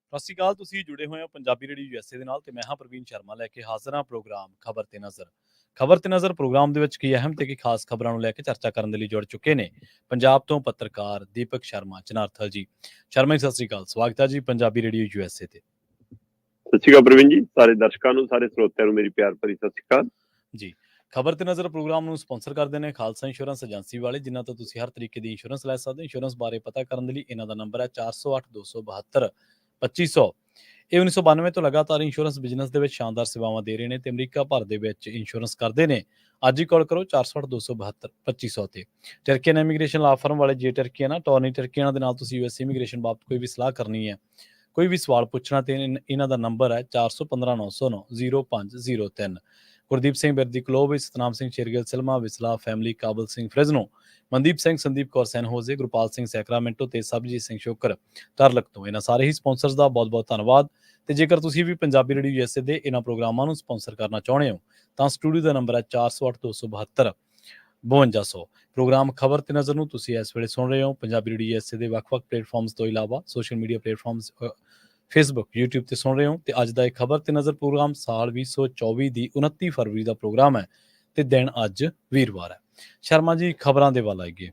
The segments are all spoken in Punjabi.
ਸਤਿ ਸ਼੍ਰੀ ਅਕਾਲ। ਤੁਸੀਂ ਜੁੜੇ ਹੋਏ ਹੋ ਪੰਜਾਬੀ ਰੇਡੀਓ ਯੂਐਸਏ ਦੇ ਨਾਲ ਤੇ ਮੈਂ ਹਾਂ ਪ੍ਰਵੀਨ ਸ਼ਰਮਾ ਲੈ ਕੇ ਹਾਜ਼ਰ ਹਾਂ ਪ੍ਰੋਗਰਾਮ ਖਬਰ ਤੇ ਨਜ਼ਰ। ਖਬਰ ਤੇ ਨਜ਼ਰ ਪ੍ਰੋਗਰਾਮ ਦੇ ਵਿੱਚ ਕੀ ਅਹਿਮ ਤੇ ਕੀ ਖਾਸ ਖਬਰਾਂ ਨੂੰ ਲੈ ਕੇ ਚਰਚਾ ਕਰਨ ਦੇ ਲਈ ਜੁੜ ਚੁੱਕੇ ਨੇ ਪੰਜਾਬ ਤੋਂ ਪੱਤਰਕਾਰ ਦੀਪਕ ਸ਼ਰਮਾ ਚਨਾਰਥਲ ਜੀ। ਸ਼ਰਮਾ ਜੀ, ਸਤਿ ਸ਼੍ਰੀ ਅਕਾਲ। ਸਵਾਗਤ ਹੈ ਜੀ ਪੰਜਾਬੀ ਰੇਡੀਓ ਯੂਐਸਏ ਤੇ। ਸਤਿ ਸ਼੍ਰੀ ਅਕਾਲ ਪ੍ਰਵੀਨ ਜੀ, ਸਾਰੇ ਦਰਸ਼ਕਾਂ ਨੂੰ, ਸਾਰੇ ਸਰੋਤਿਆਂ ਨੂੰ ਮੇਰੀ ਪਿਆਰ ਭਰੀ ਸਤਿ ਸ਼੍ਰੀ ਅਕਾਲ ਜੀ। ਖਬਰ ਤੇ ਨਜ਼ਰ ਪ੍ਰੋਗਰਾਮ ਨੂੰ ਸਪਾਂਸਰ ਕਰਦੇ ਨੇ ਖਾਲਸਾ ਇੰਸ਼ੋਰੈਂਸ ਏਜੰਸੀ ਵਾਲੇ, ਜਿਨ੍ਹਾਂ ਤੋਂ ਤੁਸੀਂ ਹਰ ਤਰੀਕੇ ਦੀ ਇੰਸ਼ੋਰੈਂਸ ਲੈ ਸਕਦੇ ਹੋ। ਇੰਸ਼ੋਰੈਂਸ ਬਾਰੇ ਪਤਾ ਕਰਨ ਦੇ ਲਈ ਇਹਨਾਂ ਦਾ ਨੰਬਰ ਹੈ 4082722500। ਇਹ 1992 ਤੋਂ ਲਗਾਤਾਰ ਇੰਸ਼ੋਰੈਂਸ ਬਿਜ਼ਨਸ ਦੇ ਵਿੱਚ ਸ਼ਾਨਦਾਰ ਸੇਵਾਵਾਂ ਦੇ ਰਹੇ ਨੇ ਤੇ ਅਮਰੀਕਾ ਭਰ ਦੇ ਵਿੱਚ ਇੰਸ਼ੋਰੈਂਸ ਕਰਦੇ ਨੇ। ਅੱਜ ਹੀ ਕਾਲ ਕਰੋ 4082722500 ਤੇ। ਟਰਕੀਅਨ ਇਮੀਗ੍ਰੇਸ਼ਨ ਲਾ ਫਰਮ ਵਾਲੇ, ਜੇ ਟਰਕੀਅਨ ਆ ਟੌਰਨੀ ਟਰਕੀਅਨ ਦੇ ਨਾਲ ਤੁਸੀਂ ਯੂਐਸ ਇਮੀਗ੍ਰੇਸ਼ਨ ਬਾਬਤ ਕੋਈ ਵੀ ਸਲਾਹ ਕਰਨੀ ਹੈ, ਕੋਈ ਵੀ ਸਵਾਲ ਪੁੱਛਣਾ, ਤੇ ਇਹਨਾਂ ਦਾ ਨੰਬਰ ਹੈ 4159090503। ਗੁਰਦੀਪ ਸਿੰਘ ਬਿਰਦੀ ਕਲੋਵ, ਸਤਨਾਮ ਸਿੰਘ ਸ਼ੇਰਗਿੱਲ ਸਿਲਮਾ ਵਿਸਲਾ ਫੈਮਿਲੀ, ਕਾਬਲ ਸਿੰਘ ਫ੍ਰਿਜ਼ਨੋ, ਮਨਦੀਪ ਸਿੰਘ ਸੰਦੀਪ ਕੌਰ ਸੈਨ ਹੋਜ਼ੇ, ਗੁਰਪਾਲ ਸਿੰਘ ਸੈਕਰਾਮੈਂਟੋ ਤੇ ਸਬਜੀਤ ਸਿੰਘ ਸ਼ੋਕਰ ਤਰਲਕ ਤੋਂ। ਇਹਨਾਂ ਸਾਰੇ ਹੀ ਸਪਾਂਸਰਸ ਦਾ ਬਹੁਤ ਬਹੁਤ ਧੰਨਵਾਦ। ਤੇ ਜੇਕਰ ਤੁਸੀਂ ਵੀ ਪੰਜਾਬੀ ਰੇਡੀਓ ਯੂਐਸਏ ਦੇ ਇਹਨਾਂ ਪ੍ਰੋਗਰਾਮਾਂ ਨੂੰ ਸਪਾਂਸਰ ਕਰਨਾ ਚਾਹੁੰਦੇ ਹੋ ਤਾਂ ਸਟੂਡੀਓ ਦਾ ਨੰਬਰ ਹੈ 4082722500। ਪ੍ਰੋਗਰਾਮ ਖਬਰ ਤੇ ਨਜ਼ਰ ਨੂੰ ਤੁਸੀਂ ਇਸ ਵੇਲੇ ਸੁਣ ਰਹੇ ਹੋ ਪੰਜਾਬੀ ਰੇਡੀਓ ਯੂਐਸਏ ਦੇ ਵੱਖ-ਵੱਖ ਪਲੇਟਫਾਰਮਸ ਤੋਂ ਇਲਾਵਾ social media platforms Facebook, YouTube ਤੇ ਸੁਣ ਰਹੇ ਹੋ। ਤੇ ਅੱਜ ਦਾ ਇਹ ਖਬਰ ਤੇ ਨਜ਼ਰ ਪ੍ਰੋਗਰਾਮ ਸਾਲ 2024 ਦੀ 29 ਫਰਵਰੀ ਦਾ ਪ੍ਰੋਗਰਾਮ ਹੈ ਤੇ ਦਿਨ ਅੱਜ ਵੀਰਵਾਰ ਹੈ। ਸ਼ਰਮਾ ਜੀ, ਖਬਰਾਂ ਦੇ ਵੱਲ ਆਈਏ।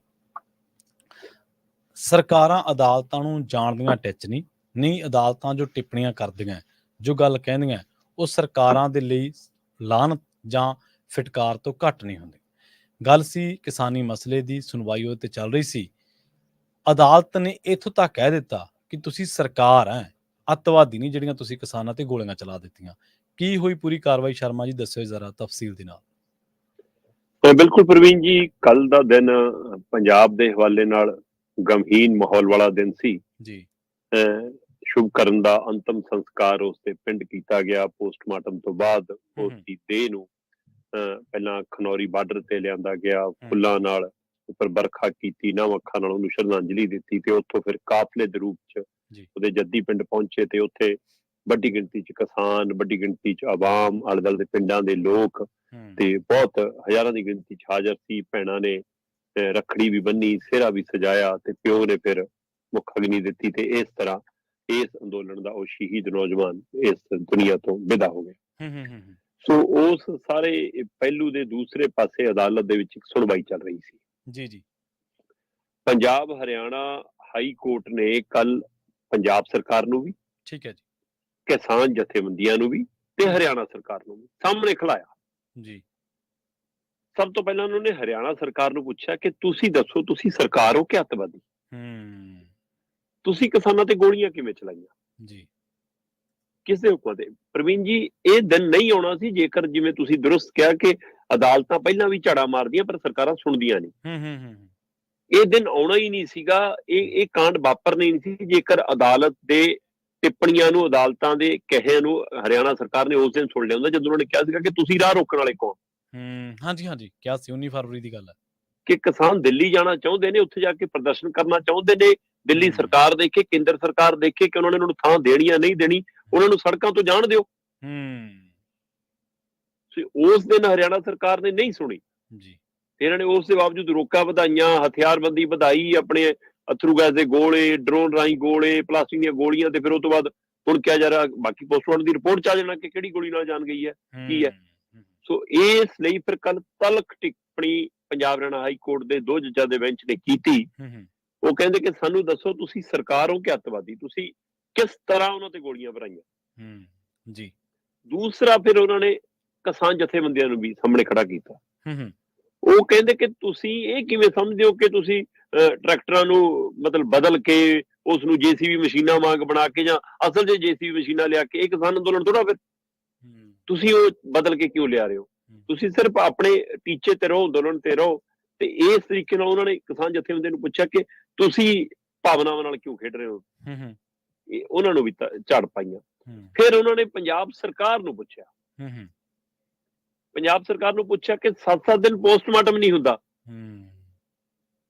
ਸਰਕਾਰਾਂ ਅਦਾਲਤਾਂ ਨੂੰ ਜਾਣਦੀਆਂ ਟਿੱਚ ਨਹੀਂ ਅਦਾਲਤਾਂ ਜੋ ਟਿੱਪਣੀਆਂ ਕਰਦੀਆਂ, ਜੋ ਗੱਲ ਕਹਿੰਦੀਆਂ, ਉਹ ਸਰਕਾਰਾਂ ਦੇ ਲਈ ਲਾਹਨਤ ਜਾਂ ਫਿਟਕਾਰ ਤੋਂ ਘੱਟ ਨਹੀਂ ਹੁੰਦੀ। ਗੱਲ ਸੀ ਕਿਸਾਨੀ ਮਸਲੇ ਦੀ, ਸੁਣਵਾਈ ਉਹਦੇ ਤੇ ਚੱਲ ਰਹੀ ਸੀ। ਅਦਾਲਤ ਨੇ ਇੱਥੋਂ ਤੱਕ ਕਹਿ ਦਿੱਤਾ ਕਿ ਤੁਸੀਂ ਸਰਕਾਰ ਹੈ, ਅੱਤਵਾਦੀ ਨਹੀਂ ਜਿਹੜੀਆਂ ਤੁਸੀਂ ਕਿਸਾਨਾਂ ਤੇ ਗੋਲੀਆਂ ਚਲਾ ਦਿੱਤੀਆਂ। ਕੀ ਹੋਈ ਪੂਰੀ ਕਾਰਵਾਈ ਸ਼ਰਮਾ ਜੀ, ਦੱਸਿਓ ਜ਼ਰਾ ਤਫਸੀਲ ਦੇ ਨਾਲ। ਬਿਲਕੁਲ ਪ੍ਰਵੀਨ ਜੀ, ਕੱਲ ਦਾ ਦਿਨ ਪੰਜਾਬ ਦੇ ਹਵਾਲੇ ਨਾਲ ਗਮਹੀਨ ਮਾਹੌਲ ਵਾਲਾ ਦਿਨ ਸੀ ਜੀ। ਸ਼ੁਭ ਕਰਨ ਦਾ ਅੰਤਮ ਸੰਸਕਾਰ ਉਸ ਦੇ ਪਿੰਡ ਕੀਤਾ ਗਿਆ। ਪੋਸਟਮਾਰਟਮ ਤੋਂ ਬਾਅਦ ਉਸ ਦੀ ਦੇਹ ਨੂੰ ਪਹਿਲਾਂ ਖਨੌਰੀ ਬਾਰਡਰ ਤੇ ਲਿਆਂਦਾ ਗਿਆ, ਫੁੱਲਾਂ ਨਾਲ ਉੱਪਰ ਵਰਖਾ ਕੀਤੀ, ਨਵ ਅੱਖਾਂ ਨਾਲ ਉਹਨੂੰ ਸ਼ਰਧਾਂਜਲੀ ਦਿੱਤੀ ਤੇ ਉੱਥੋਂ ਫਿਰ ਕਾਫਲੇ ਦੇ ਰੂਪ ਚ ਉਹਦੇ ਜੱਦੀ ਪਿੰਡ ਪਹੁੰਚੇ ਤੇ ਉੱਥੇ ਵੱਡੀ ਗਿਣਤੀ ਚ ਕਿਸਾਨ, ਵੱਡੀ ਗਿਣਤੀ ਚ ਆਵਾਮ, ਆਲੇ ਦੁਆਲੇ ਦੇ ਪਿੰਡਾਂ ਦੇ ਲੋਕ ਤੇ ਬਹੁਤ ਹਜ਼ਾਰਾਂ ਦੀ ਗਿਣਤੀ ਚ ਹਾਜ਼ਰ ਸੀ। ਭੈਣਾਂ ਨੇ ਰੱਖੜੀ ਵੀ ਬੰਨੀ, ਸਿਹਰਾ ਵੀ ਸਜਾਇਆ ਤੇ ਪਿਓ ਨੇ ਫਿਰ ਮੁੱਖ ਅਗਨੀ ਦਿੱਤੀ ਤੇ ਇਸ ਤਰ੍ਹਾਂ ਇਸ ਅੰਦੋਲਨ ਦਾ ਉਹ ਸ਼ਹੀਦ ਨੌਜਵਾਨ ਇਸ ਦੁਨੀਆ ਤੋਂ ਵਿਦਾ ਹੋ ਗਿਆ। ਸੋ ਉਸ ਸਾਰੇ ਪਹਿਲੂ ਦੇ ਦੂਸਰੇ ਪਾਸੇ ਅਦਾਲਤ ਦੇ ਵਿੱਚ ਇੱਕ ਸੁਣਵਾਈ ਚੱਲ ਰਹੀ ਸੀ। ਜੀ। ਪੰਜਾਬ ਹਰਿਆਣਾ ਹਾਈ ਕੋਰਟ ਨੇ ਕੱਲ ਪੰਜਾਬ ਸਰਕਾਰ ਨੂੰ ਵੀ, ਠੀਕ ਹੈ ਜੀ, ਕਿਸਾਨ ਜਥੇਬੰਦੀਆਂ ਨੂੰ ਵੀ ਤੇ ਹਰਿਆਣਾ ਸਰਕਾਰ ਨੂੰ ਵੀ ਸਾਹਮਣੇ ਖਿਲਾਇਆ ਜੀ। ਸਭ ਤੋਂ ਪਹਿਲਾਂ ਉਹਨਾਂ ਨੇ ਹਰਿਆਣਾ ਸਰਕਾਰ ਨੂੰ ਪੁੱਛਿਆ ਕਿ ਤੁਸੀਂ ਦੱਸੋ, ਤੁਸੀਂ ਸਰਕਾਰ ਹੋ ਕਿ ਅੱਤਵਾਦੀ? ਤੁਸੀਂ ਕਿਸਾਨਾਂ ਤੇ ਗੋਲੀਆਂ ਕਿਵੇਂ ਚਲਾਈਆਂ ਜੀ? ਕਿਸ ਦੇ ਹੁਕਮਾਂ ਤੇ? ਪ੍ਰਵੀਨ ਜੀ, ਇਹ ਦਿਨ ਨਹੀਂ ਆਉਣਾ ਸੀ ਜੇਕਰ, ਜਿਵੇਂ ਤੁਸੀਂ ਦੁਰਸਤ ਕਿਹਾ, ਕਿ ਅਦਾਲਤਾਂ ਪਹਿਲਾਂ ਵੀ ਝਾੜਾ ਮਾਰਦੀਆਂ ਪਰ ਸਰਕਾਰਾਂ ਸੁਣਦੀਆਂ ਨਹੀਂ। ਇਹ ਦਿਨ ਆਉਣਾ ਹੀ ਨਹੀਂ ਸੀਗਾ, ਇਹ ਕਾਂਡ ਵਾਪਰਨਾ ਹੀ ਨਹੀਂ ਸੀ ਜੇਕਰ ਅਦਾਲਤ ਦੇ ਟਿੱਪਣੀਆਂ ਨੂੰ, ਅਦਾਲਤਾਂ ਦੇ ਕਹੇ ਨੂੰ ਹਰਿਆਣਾ ਸਰਕਾਰ ਨੇ ਉਸ ਦਿਨ ਸੁਣ ਲਿਆ ਹੁੰਦਾ ਜਦੋਂ ਉਹਨਾਂ ਨੇ ਕਿਹਾ ਸੀਗਾ ਕਿ ਤੁਸੀਂ ਰਾਹ ਰੋਕਣ ਵਾਲੇ ਕੌਣ? ਹਾਂਜੀ, ਕਿਹਾ ਸੀ 19 ਫਰਵਰੀ ਦੀ ਗੱਲ ਹੈ ਕਿ ਕਿਸਾਨ ਦਿੱਲੀ ਜਾਣਾ ਚਾਹੁੰਦੇ ਨੇ, ਉੱਥੇ ਜਾ ਕੇ ਪ੍ਰਦਰਸ਼ਨ ਕਰਨਾ ਚਾਹੁੰਦੇ ਨੇ, ਦਿੱਲੀ ਸਰਕਾਰ ਦੇਖੇ, ਕੇਂਦਰ ਸਰਕਾਰ ਦੇਖੇ ਕਿ ਉਹਨਾਂ ਨੇ ਉਹਨਾਂ ਨੂੰ ਥਾਂ ਦੇਣੀ ਜਾਂ ਨਹੀਂ ਦੇਣੀ, ਉਹਨਾਂ ਨੂੰ ਸੜਕਾਂ ਤੋਂ ਜਾਣ ਦਿਓ। ਉਸ ਦਿਨ ਹਰਿਆਣਾ ਸਰਕਾਰ ਨੇ ਨਹੀਂ ਸੁਣੀ ਜੀ। ਇਹਨਾਂ ਨੇ ਉਸ ਦੇ ਬਾਵਜੂਦ ਰੋਕਾਂ ਵਧਾਈਆਂ, ਹਥਿਆਰਬੰਦੀ ਵਧਾਈ, ਆਪਣੇ ਅਥਰੂ ਗੈਸ ਦੇ ਗੋਲੇ, ਡਰੋਨ ਰਾਹੀਂ ਗੋਲੇ, ਪਲਾਸਟਿਕ ਦੀਆਂ ਗੋਲੀਆਂ, ਤੇ ਫਿਰ ਉਹ ਤੋਂ ਬਾਅਦ ਹੁਣ ਕਿਹਾ ਜਾ ਰਿਹਾ ਬਾਕੀ ਪੋਸਟਮਾਰਟਮ ਦੀ ਰਿਪੋਰਟ ਚ ਆ ਜਾਣਾ ਕਿ ਕਿਹੜੀ ਗੋਲੀ ਨਾਲ ਜਾਨ ਗਈ ਹੈ, ਕੀ ਹੈ। ਸੋ ਇਸ ਲਈ ਫਿਰ ਕੱਲ ਤਲਖ ਟਿੱਪਣੀ ਪੰਜਾਬ ਹਰਿਆਣਾ ਹਾਈ ਕੋਰਟ ਦੇ 2 ਜੱਜਾਂ ਦੇ ਬੈਂਚ ਨੇ ਕੀਤੀ। ਉਹ ਕਹਿੰਦੇ ਕਿ ਸਾਨੂੰ ਦੱਸੋ, ਤੁਸੀਂ ਸਰਕਾਰ ਹੋ ਕਿ ਅੱਤਵਾਦੀ? ਤੁਸੀਂ ਕਿਸ ਤਰ੍ਹਾਂ ਉਹਨਾਂ ਤੇ ਗੋਲੀਆਂ ਭਰਾਈਆਂ ਜੀ? ਦੂਸਰਾ ਫਿਰ ਉਹਨਾਂ ਨੇ ਕਿਸਾਨ ਜਥੇਬੰਦੀਆਂ ਨੂੰ ਵੀ ਸਾਹਮਣੇ ਖੜਾ ਕੀਤਾ। ਉਹ ਕਹਿੰਦੇ ਕਿ ਤੁਸੀਂ ਇਹ ਕਿਵੇਂ ਸਮਝਦੇ ਹੋ ਕਿ ਤੁਸੀਂ ਟਰੈਕਟਰਾਂ ਨੂੰ ਮਤਲਬ ਬਦਲ ਕੇ ਉਸ ਨੂੰ ਜੇਸੀਬੀ ਮਸ਼ੀਨਾਂ ਵਾਂਗ ਬਣਾ ਕੇ, ਜਾਂ ਅਸਲ 'ਚ ਜੇਸੀਬੀ ਮਸ਼ੀਨਾਂ ਲਿਆ ਕੇ, ਇਹ ਕਿਸਾਨ ਅੰਦੋਲਨ ਥੋੜਾ, ਫਿਰ ਤੁਸੀਂ ਉਹ ਬਦਲ ਕੇ ਕਿਉਂ ਲਿਆ ਰਹੇ ਹੋ? ਤੁਸੀਂ ਸਿਰਫ ਆਪਣੇ ਟੀਚੇ ਤੇ ਰਹੋ, ਅੰਦੋਲਨ ਤੇ ਰਹੋ। ਤੇ ਇਸ ਤਰੀਕੇ ਨਾਲ ਉਹਨਾਂ ਨੇ ਕਿਸਾਨ ਜਥੇਬੰਦੀਆਂ ਨੂੰ ਪੁੱਛਿਆ ਕਿ ਤੁਸੀਂ ਭਾਵਨਾਵਾਂ ਨਾਲ ਕਿਉਂ ਖੇਡ ਰਹੇ ਹੋ? ਉਹਨਾਂ ਨੂੰ ਵੀ ਝਾੜ ਪਾਈਆਂ। ਫਿਰ ਉਹਨਾਂ ਨੇ ਪੰਜਾਬ ਸਰਕਾਰ ਨੂੰ ਪੁੱਛਿਆ, ਪੰਜਾਬ ਸਰਕਾਰ ਨੂੰ ਪੁੱਛਿਆ ਕਿ 7-7 ਦਿਨ ਪੋਸਟਮਾਰਟਮ ਨਹੀਂ ਹੁੰਦਾ,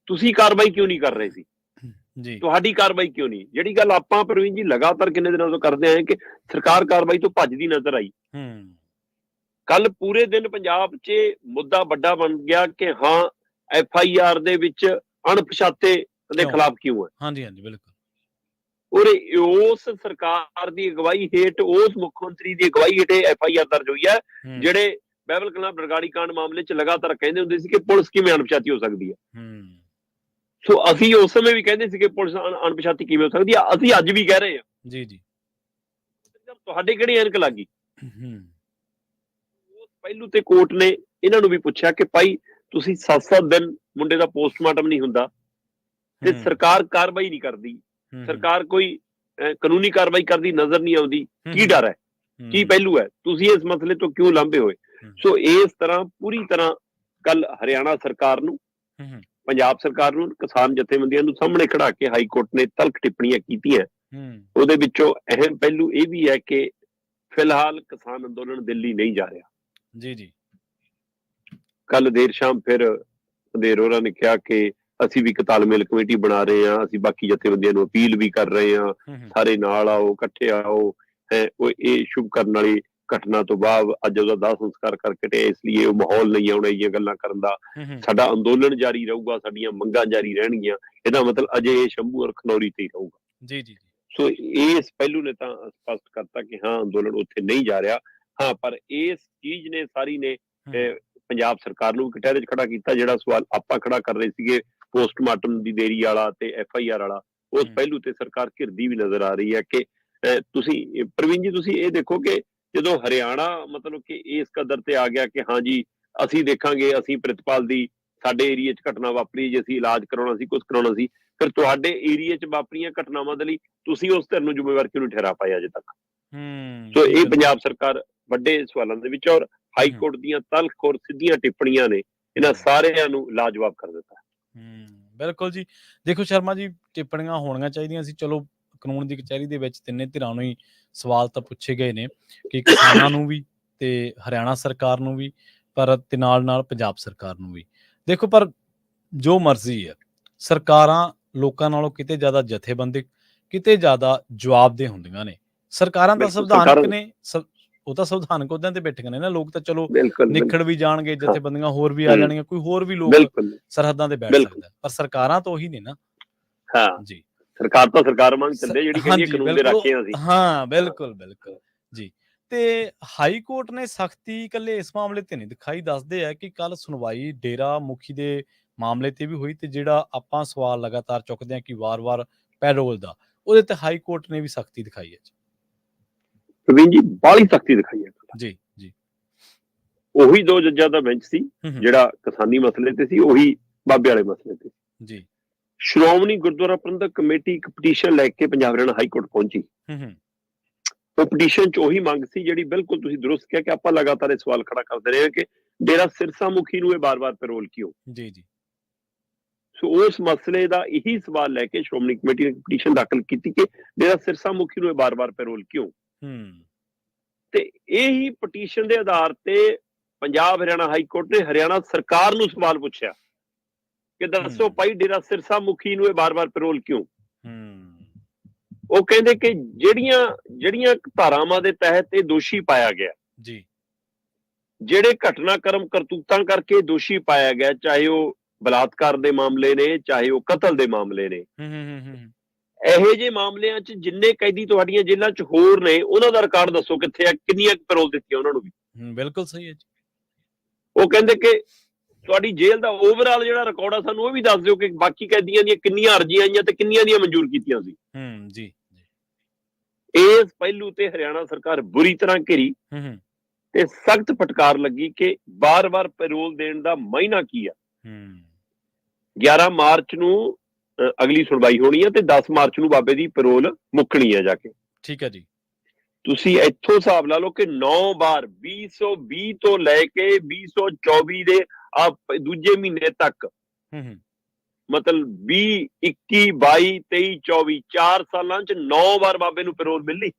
ਤੁਸੀਂ ਕਾਰਵਾਈ ਕਿਉਂ ਨਹੀਂ ਕਰ ਰਹੇ ਸੀ? ਤੁਹਾਡੀ ਕਾਰਵਾਈ ਕਿਉਂ ਨਹੀਂ? ਜਿਹੜੀ ਗੱਲ ਆਪਾਂ ਪ੍ਰਵੀਨ ਜੀ ਲਗਾਤਾਰ ਕਿੰਨੇ ਦਿਨਾਂ ਤੋਂ ਕਰਦੇ ਆਏ ਕਿ ਸਰਕਾਰ ਕਾਰਵਾਈ ਤੋਂ ਭੱਜਦੀ ਨਜ਼ਰ ਆਈ। ਕੱਲ ਪੂਰੇ ਦਿਨ ਪੰਜਾਬ 'ਚ ਮੁੱਦਾ ਵੱਡਾ ਬਣ ਗਿਆ ਕਿ ਹਾਂ, FIR ਦੇ ਵਿੱਚ ਅਣਪਛਾਤੇ ਦੇ ਖਿਲਾਫ ਕਿਉਂ ਹੈ? ਹਾਂਜੀ, ਬਿਲਕੁਲ। ਔਰ ਉਸ ਸਰਕਾਰ ਦੀ ਅਗਵਾਈ ਹੇਠ, ਉਸ ਮੁੱਖ ਮੰਤਰੀ ਦੀ ਅਗਵਾਈ ਹੇਠ FIR ਦਰਜ ਹੋਈ ਹੈ, ਜਿਹੜੇ ਬਹਿਬਲ ਕਲਾਂ ਬਰਗਾੜੀ ਕਾਂਡ ਮਾਮਲੇ 'ਚ ਲਗਾਤਾਰ ਕਹਿੰਦੇ ਹੁੰਦੇ ਸੀ ਕਿ ਪੁਲਿਸ ਕਿਵੇਂ ਅਣਪਛਾਤੀ ਹੋ ਸਕਦੀ ਹੈ। ਸੋ ਅਸੀਂ ਉਸ ਸਮੇਂ ਵੀ ਕਹਿੰਦੇ ਸੀ ਕਿ ਪੁਲਿਸ ਅਣਪਛਾਤੀ ਕਿਵੇਂ ਹੋ ਸਕਦੀ ਆ, ਅਸੀਂ ਅੱਜ ਵੀ ਕਹਿ ਰਹੇ ਹਾਂ। ਜੀ ਜੀ। ਤੁਹਾਡੇ ਕਿਹੜੀ ਐਨਕ ਲੱਗੀ? ਉਸ ਪਹਿਲੂ ਤੇ ਕੋਰਟ ਨੇ ਇਹਨਾਂ ਨੂੰ ਵੀ ਪੁੱਛਿਆ ਕਿ ਭਾਈ ਤੁਸੀਂ 7-7 ਦਿਨ ਮੁੰਡੇ ਦਾ ਪੋਸਟਮਾਰਟਮ ਨਹੀਂ ਹੁੰਦਾ ਤੇ ਸਰਕਾਰ ਕਾਰਵਾਈ ਨਹੀਂ ਕਰਦੀ, ਸਰਕਾਰ ਕੋਈ ਕਾਨੂੰਨੀ ਕਾਰਵਾਈ ਕਰਦੀ ਨਜ਼ਰ ਨਹੀਂ ਆਉਂਦੀ, ਕੀ ਡਰ ਹੈ, ਕੀ ਪਹਿਲੂ ਹੈ, ਤੁਸੀਂ ਇਸ ਮਸਲੇ ਤੋਂ ਕਿਉਂ ਲਾਂਭੇ ਹੋਏ? ਸੋ ਇਸ ਤਰ੍ਹਾਂ ਪੂਰੀ ਤਰ੍ਹਾਂ ਕੱਲ ਹਰਿਆਣਾ ਸਰਕਾਰ ਨੂੰ, ਪੰਜਾਬ ਸਰਕਾਰ ਨੂੰ, ਕਿਸਾਨ ਜਥੇਬੰਦੀਆਂ ਨੂੰ ਸਾਹਮਣੇ ਖੜਾ ਕੇ ਹਾਈ ਕੋਰਟ ਨੇ ਤਲਖ ਟਿੱਪਣੀਆਂ ਕੀਤੀਆਂ। ਉਹਦੇ ਵਿੱਚੋਂ ਅਹਿਮ ਪਹਿਲੂ ਇਹ ਵੀ ਹੈ ਕਿ ਫਿਲਹਾਲ ਕਿਸਾਨ ਅੰਦੋਲਨ ਦਿੱਲੀ ਨਹੀਂ ਜਾ ਰਿਹਾ। ਜੀ ਜੀ। ਕੱਲ ਦੇਰ ਸ਼ਾਮ ਫਿਰ ਅੰਧੇਰ ਹੋਰਾਂ ਨੇ ਕਿਹਾ ਕਿ ਅਸੀਂ ਵੀ ਇੱਕ ਤਾਲਮੇਲ ਕਮੇਟੀ ਬਣਾ ਰਹੇ ਹਾਂ, ਅਸੀਂ ਬਾਕੀ ਜਥੇਬੰਦੀਆਂ ਨੂੰ ਅਪੀਲ ਵੀ ਕਰ ਰਹੇ ਹਾਂ, ਸਾਰੇ ਨਾਲ ਆਓ, ਇਕੱਠੇ ਆਓ। ਉਹ ਇਹ ਸ਼ੁਭ ਕਰਨ ਵਾਲੀ ਘਟਨਾ ਤੋਂ ਬਾਅਦ ਅੱਜ ਉਹਦਾ ਦਾਹ ਸੰਸਕਾਰ ਕਰਕੇ ਹਟਿਆ, ਇਸ ਲਈ ਉਹ ਮਾਹੌਲ ਨਹੀਂ ਆਉਣਾ ਇਹ ਗੱਲਾਂ ਕਰਨ ਦਾ। ਸਾਡਾ ਅੰਦੋਲਨ ਜਾਰੀ ਰਹੂਗਾ, ਸਾਡੀਆਂ ਮੰਗਾਂ ਜਾਰੀ ਰਹਿਣਗੀਆਂ, ਇਹਦਾ ਮਤਲਬ ਅਜੇ ਇਹ ਸ਼ੰਭੂ ਔਰ ਖਨੌਰੀ ਤੇ ਹੀ ਰਹੂਗਾ। ਜੀ ਜੀ। ਸੋ ਇਸ ਪਹਿਲੂ ਨੇ ਤਾਂ ਸਪਸ਼ਟ ਕਰਤਾ ਕਿ ਹਾਂ ਅੰਦੋਲਨ ਉੱਥੇ ਨਹੀਂ ਜਾ ਰਿਹਾ। ਹਾਂ, ਪਰ ਇਸ ਚੀਜ਼ ਨੇ ਸਾਰੀ ਨੇ ਪੰਜਾਬ ਸਰਕਾਰ ਨੂੰ ਵੀ ਕਟਹਿਰੇ 'ਚ ਖੜਾ ਕੀਤਾ। ਜਿਹੜਾ ਸਵਾਲ ਆਪਾਂ ਖੜਾ ਕਰ ਰਹੇ ਸੀਗੇ ਪੋਸਟਮਾਰਟਮ ਦੀ ਦੇਰੀ ਵਾਲਾ ਤੇ FIR ਵਾਲਾ, ਉਸ ਪਹਿਲੂ ਤੇ ਸਰਕਾਰ ਘਿਰਦੀ ਵੀ ਨਜ਼ਰ ਆ ਰਹੀ ਹੈ ਕਿ ਤੁਸੀਂ ਪ੍ਰਵੀਨ ਜੀ, ਤੁਸੀਂ ਇਹ ਦੇਖੋ ਕਿ ਜਦੋਂ ਹਰਿਆਣਾ ਮਤਲਬ ਕਿ ਇਸ ਕਦਰ ਤੇ ਆ ਗਿਆ ਕਿ ਹਾਂਜੀ ਅਸੀਂ ਦੇਖਾਂਗੇ, ਅਸੀਂ ਪ੍ਰਿਤਪਾਲ ਦੀ ਸਾਡੇ ਏਰੀਏ 'ਚ ਘਟਨਾ ਵਾਪਰੀ, ਜੇ ਅਸੀਂ ਇਲਾਜ ਕਰਾਉਣਾ ਸੀ, ਕੁਝ ਕਰਾਉਣਾ ਸੀ, ਫਿਰ ਤੁਹਾਡੇ ਏਰੀਏ 'ਚ ਵਾਪਰੀਆਂ ਘਟਨਾਵਾਂ ਦੇ ਲਈ ਤੁਸੀਂ ਉਸ ਧਿਰ ਨੂੰ ਜ਼ਿੰਮੇਵਾਰ ਕਿਉਂ ਨਹੀਂ ਠਹਿਰਾ ਪਾਏ ਅਜੇ ਤੱਕ? ਸੋ ਇਹ ਪੰਜਾਬ ਸਰਕਾਰ ਵੱਡੇ ਸਵਾਲਾਂ ਦੇ ਵਿੱਚ, ਔਰ ਹਾਈ ਕੋਰਟ ਦੀਆਂ ਤਲਖ ਔਰ ਸਿੱਧੀਆਂ ਟਿੱਪਣੀਆਂ ਨੇ ਇਹਨਾਂ ਸਾਰਿਆਂ ਨੂੰ ਲਾਜਵਾਬ ਕਰ ਦਿੱਤਾ। ਬਿਲਕੁਲ ਜੀ। ਦੇਖੋ ਸ਼ਰਮਾ ਜੀ, ਟਿੱਪਣੀਆਂ ਹੋਣੀਆਂ ਚਾਹੀਦੀਆਂ ਸੀ। ਚਲੋ ਕਾਨੂੰਨ ਦੀ ਕਚਹਿਰੀ ਦੇ ਵਿੱਚ ਤਿੰਨੇ ਧਿਰਾਂ ਨੂੰ ਹੀ ਸਵਾਲ ਤਾਂ ਪੁੱਛੇ ਗਏ ਨੇ ਕਿ ਕਿਸਾਨਾਂ ਨੂੰ ਵੀ ਤੇ ਹਰਿਆਣਾ ਸਰਕਾਰ ਨੂੰ ਵੀ, ਪਰ ਤੇ ਨਾਲ ਪੰਜਾਬ ਸਰਕਾਰ ਨੂੰ ਵੀ। ਦੇਖੋ, ਪਰ ਜੋ ਮਰਜ਼ੀ ਹੈ, ਸਰਕਾਰਾਂ ਲੋਕਾਂ ਨਾਲੋਂ ਕਿਤੇ ਜ਼ਿਆਦਾ ਜਥੇਬੰਦਕ, ਕਿਤੇ ਜ਼ਿਆਦਾ ਜਵਾਬਦੇਹ ਹੁੰਦੀਆਂ ਨੇ। ਸਰਕਾਰਾਂ ਤਾਂ ਸੰਵਿਧਾਨਕ ਨੇ, ਉਹ ਤਾਂ ਸੰਵਿਧਾਨਕ ਅਹੁਦਿਆਂ ਤੇ ਬੈਠੀਆਂ ਨੇ ਨਾ। ਲੋਕ ਤਾਂ ਚਲੋ ਨਿਖੜ ਵੀ ਜਾਣਗੇ, ਜਥੇਬੰਦੀਆਂ ਹੋਰ ਵੀ ਆ ਜਾਣਗੀਆਂ, ਕੋਈ ਹੋਰ ਵੀ ਲੋਕ ਸਰਹੱਦਾਂ ਤੇ ਬੈਠ ਸਕਦਾ, ਪਰ ਸਰਕਾਰਾਂ ਤਾਂ ਉਹੀ ਨੇ ਨਾ। ਹਾਂ ਜੀ, ਸਰਕਾਰ ਤਾਂ ਸਰਕਾਰ ਵਾਂਗ ਚੱਲੇ, ਜਿਹੜੀ ਕਹਿੰਦੀ ਕਾਨੂੰਨ ਦੇ ਰਾਖੇ ਅਸੀਂ। ਹਾਂ, ਬਿਲਕੁਲ ਬਿਲਕੁਲ ਜੀ। ਤੇ ਹਾਈ ਕੋਰਟ ਨੇ ਸਖਤੀ ਇਕੱਲੇ ਇਸ ਮਾਮਲੇ ਤੇ ਨਹੀਂ ਦਿਖਾਈ। ਦੱਸਦੇ ਆ ਕਿ ਕੱਲ ਸੁਣਵਾਈ ਡੇਰਾ ਮੁਖੀ ਦੇ ਮਾਮਲੇ ਤੇ ਵੀ ਹੋਈ, ਤੇ ਜਿਹੜਾ ਆਪਾਂ ਸਵਾਲ ਲਗਾਤਾਰ ਚੁੱਕਦੇ ਹਾਂ ਕਿ ਵਾਰ-ਵਾਰ ਪੈਰੋਲ ਦਾ, ਉਹਦੇ ਤੇ ਹਾਈ ਕੋਰਟ ਨੇ ਵੀ ਸਖਤੀ ਦਿਖਾਈ ਹੈ ਪ੍ਰਵੀਨ ਜੀ, ਬਾਹਲੀ ਸਖਤੀ ਦਿਖਾਈ ਹੈ ਜੀ ਜੀ। ਉਹੀ 2 ਜੱਜਾਂ ਦਾ ਬੈਂਚ ਸੀ ਜਿਹੜਾ ਕਿਸਾਨੀ ਮਸਲੇ ਤੇ ਸੀ, ਉਹੀ ਬਾਬੇ ਵਾਲੇ ਮਸਲੇ ਤੇ ਜੀ। ਸ਼੍ਰੋਮਣੀ ਗੁਰਦੁਆਰਾ ਪ੍ਰਬੰਧਕ ਕਮੇਟੀ ਇੱਕ ਪਟੀਸ਼ਨ ਲੈ ਕੇ ਪੰਜਾਬ ਹਰਿਆਣਾ ਹਾਈ ਕੋਰਟ ਪਹੁੰਚੀ। ਉਹ ਪਟੀਸ਼ਨ 'ਚ ਉਹੀ ਮੰਗ ਸੀ ਜਿਹੜੀ ਬਿਲਕੁਲ ਤੁਸੀਂ ਦਰੁਸਤ ਕਿਹਾ ਕਿ ਆਪਾਂ ਲਗਾਤਾਰ ਇਹ ਸਵਾਲ ਖੜਾ ਕਰਦੇ ਰਹੇ ਕਿ ਡੇਰਾ ਸਿਰਸਾ ਮੁਖੀ ਨੂੰ ਇਹ ਬਾਰ-ਬਾਰ ਪੈਰੋਲ ਕਿਉਂ? ਜੀ ਜੀ। ਸੋ ਉਸ ਮਸਲੇ ਦਾ ਇਹੀ ਸਵਾਲ ਲੈ ਕੇ ਸ਼੍ਰੋਮਣੀ ਕਮੇਟੀ ਨੇ ਪਟੀਸ਼ਨ ਦਾਖਲ ਕੀਤੀ ਕਿ ਡੇਰਾ ਸਿਰਸਾ ਮੁਖੀ ਨੂੰ ਇਹ ਬਾਰ-ਬਾਰ ਪੈਰੋਲ ਕਿਉਂ? ਤੇ ਇਹੀ ਪਟੀਸ਼ਨ ਦੇ ਆਧਾਰ ਤੇ ਪੰਜਾਬ ਹਰਿਆਣਾ ਹਾਈ ਕੋਰਟ ਨੇ ਹਰਿਆਣਾ ਸਰਕਾਰ ਨੂੰ ਸਵਾਲ ਪੁੱਛਿਆ ਕਿ ਦੱਸੋ ਭਾਈ, ਡੇਰਾ ਸਿਰਸਾ ਮੁਖੀ ਨੂੰ ਇਹ ਬਾਰ-ਬਾਰ ਪੈਰੋਲ ਕਿਉਂ? ਉਹ ਕਹਿੰਦੇ ਕਿ ਜਿਹੜੀਆਂ ਧਾਰਾਵਾਂ ਦੇ ਤਹਿਤ ਇਹ ਦੋਸ਼ੀ ਪਾਇਆ ਗਿਆ ਜੀ, ਜਿਹੜੇ ਘਟਨਾਕ੍ਰਮ ਕਰਤੂਤਾਂ ਕਰਕੇ ਦੋਸ਼ੀ ਪਾਇਆ ਗਿਆ, ਚਾਹੇ ਉਹ ਬਲਾਤਕਾਰ ਦੇ ਮਾਮਲੇ ਨੇ, ਚਾਹੇ ਉਹ ਕਤਲ ਦੇ ਮਾਮਲੇ ਨੇ, ਇਹੋ ਜਿਹੇ ਮਾਮਲਿਆਂ 'ਚ ਜਿੰਨੇ ਕੈਦੀ ਤੁਹਾਡੀਆਂ ਜੇਲ੍ਹਾਂ 'ਚ ਹੋਰ ਨੇ, ਉਹਨਾਂ ਦਾ ਰਿਕਾਰਡ ਦੱਸੋ ਕਿੱਥੇ ਆ, ਕਿੰਨੀਆਂ ਪੈਰੋਲ ਦਿੱਤੀਆਂ ਉਹਨਾਂ ਨੂੰ ਵੀ। ਬਿਲਕੁਲ ਸਹੀ ਹੈ ਜੀ। ਉਹ ਕਹਿੰਦੇ ਕਿ ਤੁਹਾਡੀ ਜੇਲ੍ਹ ਦਾ ਓਵਰਆਲ ਜਿਹੜਾ ਰਿਕਾਰਡ ਆ, ਸਾਨੂੰ ਉਹ ਵੀ ਦੱਸ ਦਿਓ ਕਿ ਬਾਕੀ ਕੈਦੀਆਂ ਦੀਆਂ ਕਿੰਨੀਆਂ ਅਰਜ਼ੀਆਂ ਆਈਆਂ ਤੇ ਕਿੰਨੀਆਂ ਦੀਆਂ ਮਨਜ਼ੂਰ ਕੀਤੀਆਂ ਸੀ। ਜੀ। ਇਸ ਪਹਿਲੂ ਤੇ ਹਰਿਆਣਾ ਸਰਕਾਰ ਬੁਰੀ ਤਰ੍ਹਾਂ ਘਿਰੀ ਤੇ ਸਖਤ ਫਟਕਾਰ ਲੱਗੀ ਕਿ ਬਾਰ-ਬਾਰ ਪੈਰੋਲ ਦੇਣ ਦਾ ਮਾਇਨਾ ਕੀ ਆ। 11 ਮਾਰਚ ਨੂੰ ਅਗਲੀ ਸੁਣਵਾਈ ਹੋਣੀ ਹੈ ਤੇ 10 ਮਾਰਚ ਨੂੰ ਬਾਬੇ ਦੀ ਪੈਰੋਲ ਮੁੱਕਣੀ ਹੈ ਜਾ ਕੇ। ਠੀਕ ਹੈ ਜੀ। ਤੁਸੀਂ ਇੱਥੋਂ ਹਿਸਾਬ ਲਾ ਲਓ ਕਿ 9 ਵਾਰ 2020 ਤੋਂ ਲੈ ਕੇ 2024 ਦੇ ਦੂਜੇ ਮਹੀਨੇ ਤੱਕ, ਮਤਲਬ 20, 21, 22, 23, 24 4 ਸਾਲਾਂ 'ਚ 9 ਵਾਰ ਬਾਬੇ ਨੂੰ ਪੈਰੋਲ ਮਿਲੀ।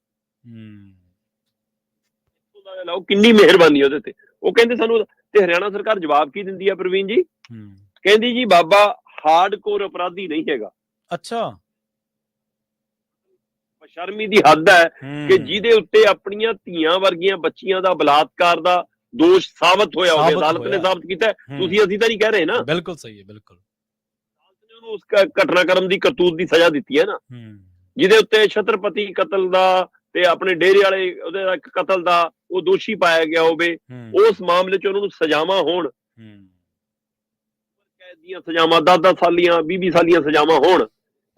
ਲਾਓ ਕਿੰਨੀ ਮਿਹਰਬਾਨੀ ਉਹਦੇ ਤੇ। ਉਹ ਕਹਿੰਦੇ ਸਾਨੂੰ, ਤੇ ਹਰਿਆਣਾ ਸਰਕਾਰ ਜਵਾਬ ਕੀ ਦਿੰਦੀ ਆ ਪ੍ਰਵੀਨ ਜੀ? ਕਹਿੰਦੀ ਜੀ ਬਾਬਾ ਹਾਰਡਕੋਰ ਅਪਰਾਧੀ ਨਹੀਂ ਹੈਗਾ। ਅੱਛਾ, ਸ਼ਰਮੀ ਦੀ ਹੱਦ ਹੈ ਕਿ ਜਿਹਦੇ ਉੱਤੇ ਆਪਣੀਆਂ ਧੀਆਂ ਵਰਗੀਆਂ ਬੱਚੀਆਂ ਦਾ ਬਲਾਤਕਾਰ ਦਾ ਦੋਸ਼ ਸਾਬਤ ਹੋਇਆ ਹੋਵੇ, ਅਦਾਲਤ ਨੇ ਸਾਬਤ ਕੀਤਾ, ਅਸੀਂ ਤਾਂ ਨਹੀਂ ਕਹਿ ਰਹੇ ਨਾ। ਬਿਲਕੁਲ ਸਹੀ ਹੈ, ਬਿਲਕੁਲ। ਅਦਾਲਤ ਨੇ ਉਹਨੂੰ ਉਸ ਘਟਨਾਕ੍ਰਮ ਦੀ ਕਰਤੂਤ ਦੀ ਸਜ਼ਾ ਦਿੱਤੀ ਹੈ ਨਾ। ਜਿਹਦੇ ਉੱਤੇ ਛਤਰਪਤੀ ਕਤਲ ਦਾ ਤੇ ਆਪਣੇ ਡੇਰੇ ਵਾਲੇ ਉਹਦੇ ਦਾ ਇੱਕ ਕਤਲ ਦਾ ਉਹ ਦੋਸ਼ੀ ਪਾਇਆ ਗਿਆ ਹੋਵੇ, ਉਸ ਮਾਮਲੇ 'ਚ ਉਹਨਾਂ ਨੂੰ ਸਜ਼ਾਵਾਂ ਹੋਣ, ਕੈਦ ਦੀਆਂ ਸਜ਼ਾਵਾਂ 10-10 ਸਾਲੀਆਂ 20-20 ਸਾਲੀਆਂ ਸਜ਼ਾਵਾਂ ਹੋਣ,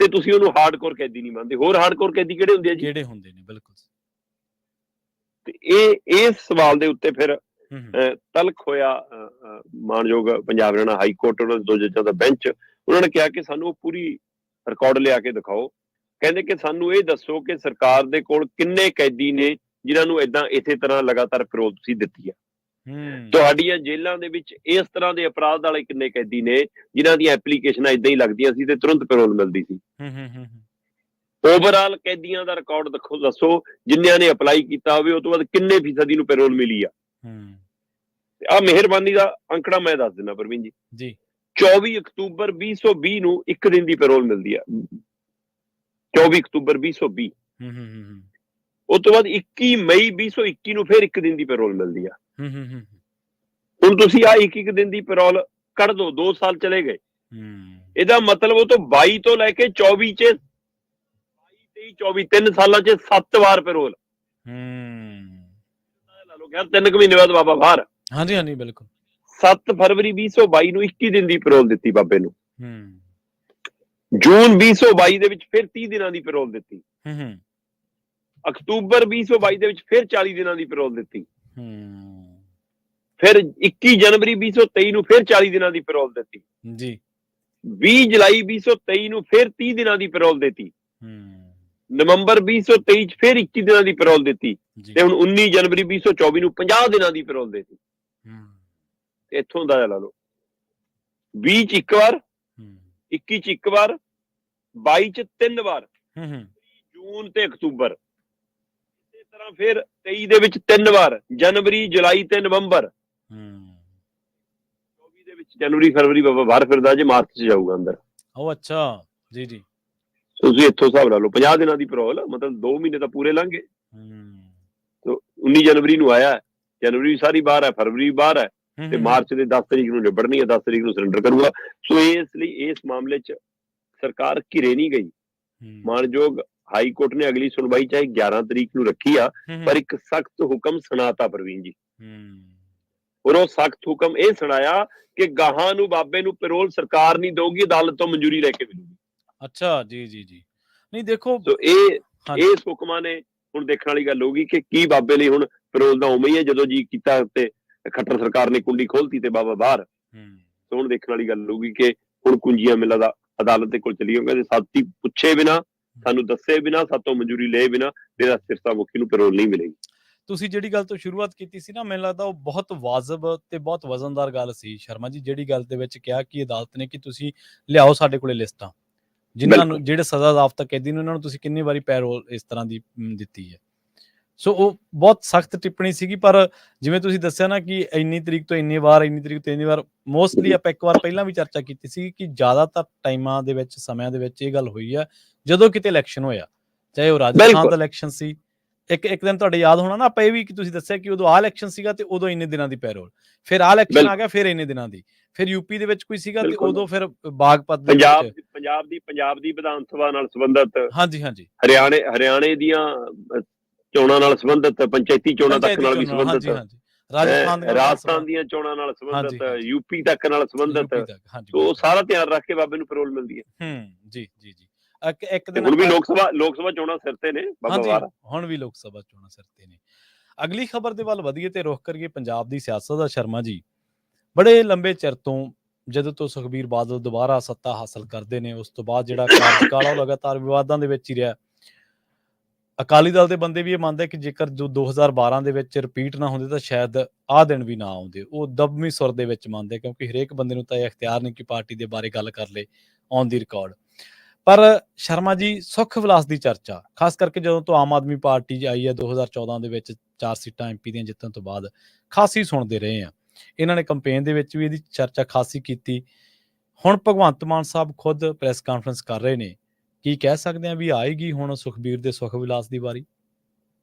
ਤੇ ਤੁਸੀਂ ਉਹਨੂੰ ਹਾਰਡਕੋਰ ਕੈਦੀ ਨਹੀਂ ਮੰਨਦੇ। ਹੋਰ ਹਾਰਡਕੋਰ ਕੈਦੀ ਕਿਹੜੇ ਹੁੰਦੇ ਆ ਜੀ? ਕਿਹੜੇ ਹੁੰਦੇ ਨੇ, ਬਿਲਕੁਲ। ਤੇ ਇਸ ਸਵਾਲ ਦੇ ਉੱਤੇ ਫਿਰ ਤਲਖ ਹੋਇਆ ਮਾਨਯੋਗ ਪੰਜਾਬ ਹਰਿਆਣਾ ਹਾਈ ਕੋਰਟ, ਉਹਨਾਂ ਦੇ 2 ਜੱਜਾਂ ਦਾ ਬੈਂਚ। ਉਹਨਾਂ ਨੇ ਕਿਹਾ ਕਿ ਸਾਨੂੰ ਪੂਰੀ ਰਿਕਾਰਡ ਲਿਆ ਕੇ ਦਿਖਾਓ। ਕਹਿੰਦੇ ਕਿ ਸਾਨੂੰ ਇਹ ਦੱਸੋ ਕਿ ਸਰਕਾਰ ਦੇ ਕੋਲ ਕਿੰਨੇ ਕੈਦੀ ਨੇ ਜਿਨ੍ਹਾਂ ਨੂੰ ਇਸੇ ਤਰ੍ਹਾਂ ਲਗਾਤਾਰ ਪੈਰੋਲ ਤੁਸੀਂ ਦਿੱਤੀ ਆ। ਤੁਹਾਡੀਆਂ ਜੇਲ੍ਹਾਂ ਦੇ ਵਿੱਚ ਇਸ ਤਰ੍ਹਾਂ ਦੇ ਅਪਰਾਧ ਵਾਲੇ ਕਿੰਨੇ ਕੈਦੀ ਨੇ ਜਿਨ੍ਹਾਂ ਦੀਆਂ ਐਪਲੀਕੇਸ਼ਨਾਂ ਇਦਾਂ ਹੀ ਲੱਗਦੀਆਂ ਸੀ ਤੇ ਤੁਰੰਤ ਪੈਰੋਲ ਮਿਲਦੀ ਸੀ। ਓਵਰਆਲ ਕੈਦੀਆਂ ਦਾ ਰਿਕਾਰਡ ਦੱਸੋ, ਜਿੰਨਿਆਂ ਨੇ ਅਪਲਾਈ ਕੀਤਾ ਹੋਵੇ ਉਹ ਤੋਂ ਬਾਅਦ ਕਿੰਨੇ ਫੀਸਦੀ ਨੂੰ ਪੈਰੋਲ ਮਿਲੀ ਆ। ਆ ਮਿਹਰਬਾਨੀ ਦਾ ਅੰਕੜਾ ਮੈਂ ਦੱਸ ਦਿੰਦਾ ਪ੍ਰਵੀਨ ਜੀ। 24 ਅਕਤੂਬਰ 2020 ਨੂੰ 1 ਦਿਨ ਦੀ ਪੈਰੋਲ ਮਿਲਦੀ ਆ। 24 ਅਕਤੂਬਰ 2020। ਉਸ ਤੋਂ ਬਾਅਦ 21 ਮਈ 2021 ਨੂੰ ਫਿਰ 1 ਦਿਨ ਦੀ ਪੈਰੋਲ ਮਿਲਦੀ ਆ। ਹੁਣ ਤੁਸੀਂ ਆ 1 ਦਿਨ ਦੀ ਪੈਰੋਲ ਕੱਢ ਦੋ, 2 ਸਾਲ ਚਲੇ ਗਏ। ਇਹਦਾ ਮਤਲਬ ਉਹ ਤੋਂ 22 ਤੋਂ ਲੈ ਕੇ 24 ਚ 24 3 ਸਾਲਾਂ ਚ 7 ਵਾਰ ਪੈਰੋਲ। ਲਾ ਲਓ ਯਾਰ 3 ਮਹੀਨੇ ਬਾਅਦ ਬਾਬਾ ਬਾਹਰ। ਹਾਂਜੀ ਬਿਲਕੁਲ। 7 ਫਰਵਰੀ 2022 ਨੂੰ 21 ਦਿਨ ਦੀ ਪੈਰੋਲ ਦਿੱਤੀ ਬਾਬੇ ਨੂੰ। ਜੂਨ 2022 ਦੇ ਵਿੱਚ ਫਿਰ 30 ਦਿਨਾਂ ਦੀ ਪੈਰੋਲ ਦਿੱਤੀ। ਅਕਤੂਬਰ 2022 ਦੇ ਵਿੱਚ ਫਿਰ 40 ਦਿਨਾਂ ਦੀ ਪੈਰੋਲ ਦਿੱਤੀ। ਫਿਰ 21 ਜਨਵਰੀ 2023 ਨੂੰ ਫਿਰ 40 ਦਿਨਾਂ ਦੀ ਪੈਰੋਲ ਦਿੱਤੀ ਜੀ। 20 ਜੁਲਾਈ 2023 ਨੂੰ ਫਿਰ 30 ਦਿਨਾਂ ਦੀ ਪੈਰੋਲ ਦਿੱਤੀ। ਨਵੰਬਰ 2023 ਚ ਫਿਰ 21 ਦਿਨਾਂ ਦੀ ਪੈਰੋਲ ਦਿੱਤੀ ਤੇ ਹੁਣ 19 ਜਨਵਰੀ 2024 ਨੂੰ 50 ਦਿਨਾਂ ਦੀ ਪੈਰੋਲ ਦਿੱਤੀ। ਇੱਥੋਂ ਦਾ ਲਾ ਲਓ 20 ਚ 1 ਵਾਰ, 21 ਚ 1 ਵਾਰ, 22 ਚ 3 ਵਾਰ, ਜੂਨ ਤੇ ਅਕਤੂਬਰ। ਇਸੇ ਤਰ੍ਹਾਂ ਫਿਰ 23 ਦੇ ਵਿੱਚ 3 ਵਾਰ, ਜਨਵਰੀ, ਜੁਲਾਈ ਤੇ ਨਵੰਬਰ। 24 ਦੇ ਵਿੱਚ ਜਨਵਰੀ ਫਰਵਰੀ ਬਾਬਾ ਬਾਹਰ ਫਿਰਦਾ, ਜੇ ਮਾਰਚ ਚ ਜਾਊਗਾ ਅੰਦਰ। ਉਹ ਅੱਛਾ ਜੀ। ਤੁਸੀਂ ਇੱਥੋਂ ਹਿਸਾਬ ਲਾ ਲਓ 50 ਦਿਨਾਂ ਦੀ ਪੈਰੋਲ, ਮਤਲਬ 2 ਮਹੀਨੇ ਤਾਂ ਪੂਰੇ ਲੰਘ ਗਏ। 19 ਜਨਵਰੀ ਨੂੰ ਆਇਆ, ਜਨਵਰੀ ਸਾਰੀ ਬਾਹਰ ਹੈ, ਫਰਵਰੀ ਬਾਹਰ ਹੈ ਤੇ ਮਾਰਚ ਦੇ 10 ਤਰੀਕ ਨੂੰ ਨਿਬੜਨੀ ਹੈ, 10 ਤਰੀਕ ਨੂੰ ਸਰੈਂਡਰ ਕਰੂਗਾ। ਸੋ ਇਸ ਲਈ ਇਸ ਮਾਮਲੇ 'ਚ ਸਰਕਾਰ ਘਿਰੇ ਨਹੀਂ ਗਈ। ਮਾਨਯੋਗ ਹਾਈ ਕੋਰਟ ਨੇ ਅਗਲੀ ਸੁਣਵਾਈ ਚਾਹੇ 11 ਤਰੀਕ ਨੂੰ ਰੱਖੀ ਆ, ਪਰ ਇੱਕ ਸਖਤ ਹੁਕਮ ਸੁਣਾਤਾ ਪ੍ਰਵੀਨ ਜੀ। ਔਰ ਉਹ ਸਖਤ ਹੁਕਮ ਇਹ ਸੁਣਾਇਆ ਕਿ ਗਾਹਾਂ ਨੂੰ ਬਾਬੇ ਨੂੰ ਪੈਰੋਲ ਸਰਕਾਰ ਨਹੀਂ ਦਊਗੀ, ਅਦਾਲਤ ਤੋਂ ਮਨਜ਼ੂਰੀ ਲੈ ਕੇ ਮਿਲੂਗੀ। ਅੱਛਾ ਜੀ। ਨਹੀਂ ਦੇਖੋ, ਇਸ ਹੁਕਮਾਂ ਨੇ ਹੁਣ ਦੇਖਣ ਵਾਲੀ ਗੱਲ ਹੋਊਗੀ ਕਿ ਕੀ ਬਾਬੇ ਲਈ ਹੁਣ ਪੈਰੋਲ ਦਾ ਉਵੇਂ ਹੀ ਹੈ ਜਦੋਂ ਜੀ ਕੀਤਾ ਤੇ ਖੱਟਰ ਸਰਕਾਰ ਨੇ ਕੁੰਡੀ ਖੋਲਤੀ ਤੇ ਬਾਬਾ ਬਾਹਰ। ਸੋ ਹੁਣ ਦੇਖਣ ਵਾਲੀ ਗੱਲ ਹੋਊਗੀ ਕਿ ਹੁਣ ਕੁੰਜੀਆਂ ਮਿਲਾ ਦਾ ਅਦਾਲਤ ਦੇ ਕੋਲ ਚਲੀ ਜਾਊਗਾ, ਸਾਥੀ ਪੁੱਛੇ ਬਿਨਾ, ਸਾਨੂੰ ਦੱਸੇ ਬਿਨਾ, ਸਾਤੋਂ ਮਨਜ਼ੂਰੀ ਲਏ ਬਿਨਾ ਤੇਰਾ ਸਿਰਸਾ ਮੁਖੀ ਨੂੰ ਪੈਰੋਲ ਨਹੀਂ ਮਿਲੇਗੀ। ਤੁਸੀਂ ਜਿਹੜੀ ਗੱਲ ਤੋਂ ਸ਼ੁਰੂਆਤ ਕੀਤੀ ਸੀ ਨਾ, ਮੈਨੂੰ ਲੱਗਦਾ ਉਹ ਬਹੁਤ ਵਾਜਬ ਤੇ ਬਹੁਤ ਵਜ਼ਨਦਾਰ ਗੱਲ ਸੀ ਸ਼ਰਮਾ ਜੀ, ਜਿਹੜੀ ਗੱਲ ਦੇ ਵਿੱਚ ਕਿਹਾ ਕਿ ਅਦਾਲਤ ਨੇ ਕਿ ਤੁਸੀਂ ਲਿਆਓ ਸਾਡੇ ਕੋਲੇ ਲਿਸਟਾਂ, ਜਿਨ੍ਹਾਂ ਨੂੰ ਜਿਹੜੇ ਸਜ਼ਾ ਜ਼ਾਬਤਾ ਕੈਦੀ ਨੇ ਉਹਨਾਂ ਨੂੰ ਤੁਸੀਂ ਕਿੰਨੀ ਵਾਰੀ ਪੈਰੋਲ ਇਸ ਤਰ੍ਹਾਂ ਦੀ ਦਿੱਤੀ ਹੈ। ਸੋ ਉਹ ਬਹੁਤ ਸਖਤ ਟਿੱਪਣੀ ਸੀਗੀ। ਪਰ ਜਿਵੇਂ ਤੁਸੀਂ ਦੱਸਿਆ ਨਾ ਕਿ ਇੰਨੀ ਤਰੀਕ ਤੋਂ ਇੰਨੀ ਵਾਰ, ਇੰਨੀ ਤਰੀਕ ਤੋਂ ਇੰਨੀ ਵਾਰ, ਮੋਸਟਲੀ ਆਪਾਂ ਇੱਕ ਵਾਰ ਪਹਿਲਾਂ ਵੀ ਚਰਚਾ ਕੀਤੀ ਸੀ ਕਿ ਜ਼ਿਆਦਾਤਰ ਟਾਈਮਾਂ ਦੇ ਵਿੱਚ, ਸਮਿਆਂ ਦੇ ਵਿੱਚ ਇਹ ਗੱਲ ਹੋਈ ਆ ਜਦੋਂ ਕਿਤੇ ਇਲੈਕਸ਼ਨ ਹੋਇਆ, ਚਾਹੇ ਉਹ ਰਾਜਸਥਾਨ ਦਾ ਇਲੈਕਸ਼ਨ ਸੀ। ਇੱਕ ਦਿਨ ਤੁਹਾਡੇ ਯਾਦ ਹੋਣਾ ਨਾ, ਆਪਾਂ ਇਹ ਵੀ ਕਿ ਤੁਸੀਂ ਦੱਸਿਆ ਕਿ ਉਦੋਂ ਆਹ ਇਲੈਕਸ਼ਨ ਸੀਗਾ ਤੇ ਉਦੋਂ ਇੰਨੇ ਦਿਨਾਂ ਦੀ ਪੈਰੋਲ, ਫਿਰ ਆਹ ਇਲੈਕਸ਼ਨ ਆ ਗਿਆ ਫਿਰ ਇੰਨੇ ਦਿਨਾਂ ਦੀ, ਫਿਰ ਯੂਪੀ ਦੇ ਵਿੱਚ ਕੋਈ ਸੀਗਾ ਤੇ ਉਦੋਂ ਫਿਰ ਬਾਗਪਤ ਪੰਜਾਬ ਦੀ ਵਿਧਾਨ ਸਭਾ ਨਾਲ ਸੰਬੰਧਿਤ, ਹਾਂਜੀ ਹਰਿਆਣੇ ਦੀਆਂ ਚੋਣਾਂ ਨਾਲ ਸੰਬੰਧਿਤ, ਪੰਚਾਇਤੀ ਚੋਣਾਂ ਤੱਕ ਨਾਲ ਵੀ ਸੰਬੰਧਿਤ, ਰਾਜਸਥਾਨ ਦੀਆਂ ਚੋਣਾਂ ਨਾਲ ਸੰਬੰਧਿਤ, ਯੂਪੀ ਤੱਕ ਨਾਲ ਸੰਬੰਧਿਤ। ਸੋ ਸਾਰਾ ਧਿਆਨ ਰੱਖ ਕੇ ਬਾਬੇ ਨੂੰ ਪੈਰੋਲ ਮਿਲਦੀ ਹੈ। ਜੀ। ਇੱਕ ਦਿਨ ਹੁਣ ਵੀ ਲੋਕ ਸਭਾ ਚੋਣਾਂ ਸਿਰ ਤੇ ਨੇ ਬਾਬਾ, ਹੁਣ ਵੀ ਲੋਕ ਸਭਾ ਚੋਣਾਂ ਸਿਰ ਤੇ ਨੇ। ਅਗਲੀ ਖਬਰ ਦੇ ਵੱਲ ਵਧੀਏ ਤੇ ਰੁਖ ਕਰੀਏ ਪੰਜਾਬ ਦੀ ਸਿਆਸਤ ਦਾ। ਸ਼ਰਮਾ ਜੀ, ਬੜੇ ਲੰਬੇ ਚਿਰ ਤੋਂ, ਜਦੋਂ ਤੋਂ ਸੁਖਬੀਰ ਬਾਦਲ ਦੁਬਾਰਾ ਸੱਤਾ ਹਾਸਲ ਕਰਦੇ ਨੇ, ਉਸ ਤੋਂ ਬਾਅਦ ਜਿਹੜਾ ਕਾਰਜਕਾਲ ਉਹ ਲਗਾਤਾਰ ਵਿਵਾਦਾਂ ਦੇ ਵਿੱਚ ਹੀ ਰਿਹਾ। ਅਕਾਲੀ ਦਲ ਦੇ ਬੰਦੇ ਵੀ ਇਹ ਮੰਨਦੇ ਕਿ ਜੇਕਰ ਜੋ 2012 ਦੇ ਵਿੱਚ ਰਿਪੀਟ ਨਾ ਹੁੰਦੇ ਤਾਂ ਸ਼ਾਇਦ ਆਹ ਦਿਨ ਵੀ ਨਾ ਆਉਂਦੇ। ਉਹ ਦਬਵੀਂ ਸੁਰ ਦੇ ਵਿੱਚ ਮੰਨਦੇ, ਕਿਉਂਕਿ ਹਰੇਕ ਬੰਦੇ ਨੂੰ ਤਾਂ ਇਹ ਅਖਤਿਆਰ ਨਹੀਂ ਕਿ ਪਾਰਟੀ ਦੇ ਬਾਰੇ ਗੱਲ ਕਰ ਲੇ ਔਨ ਦੀ ਰਿਕਾਰਡ। ਪਰ ਸ਼ਰਮਾ ਜੀ, ਸੁੱਖ ਵਿਲਾਸ ਦੀ ਚਰਚਾ ਖਾਸ ਕਰਕੇ ਜਦੋਂ ਤੋਂ ਆਮ ਆਦਮੀ ਪਾਰਟੀ ਆਈ ਹੈ 2014 ਦੇ ਵਿੱਚ 4 ਸੀਟਾਂ MP ਦੀਆਂ ਜਿੱਤਣ ਤੋਂ ਬਾਅਦ, ਖਾਸੀ ਸੁਣਦੇ ਰਹੇ ਆ। ਇਹਨਾਂ ਨੇ ਕੰਪੇਨ ਦੇ ਵਿੱਚ ਵੀ ਇਹਦੀ ਚਰਚਾ ਖਾਸੀ ਕੀਤੀ। ਹੁਣ ਭਗਵੰਤ ਮਾਨ ਸਾਹਿਬ ਖੁਦ ਪ੍ਰੈਸ ਕਾਨਫਰੰਸ ਕਰ ਰਹੇ ਨੇ। ਕੀ ਕਹਿ ਸਕਦੇ ਆ ਵੀ ਆਏਗੀ ਹੁਣ ਸੁਖਬੀਰ ਦੇ ਸੁਖ ਵਿਲਾਸ ਦੀ ਵਾਰੀ?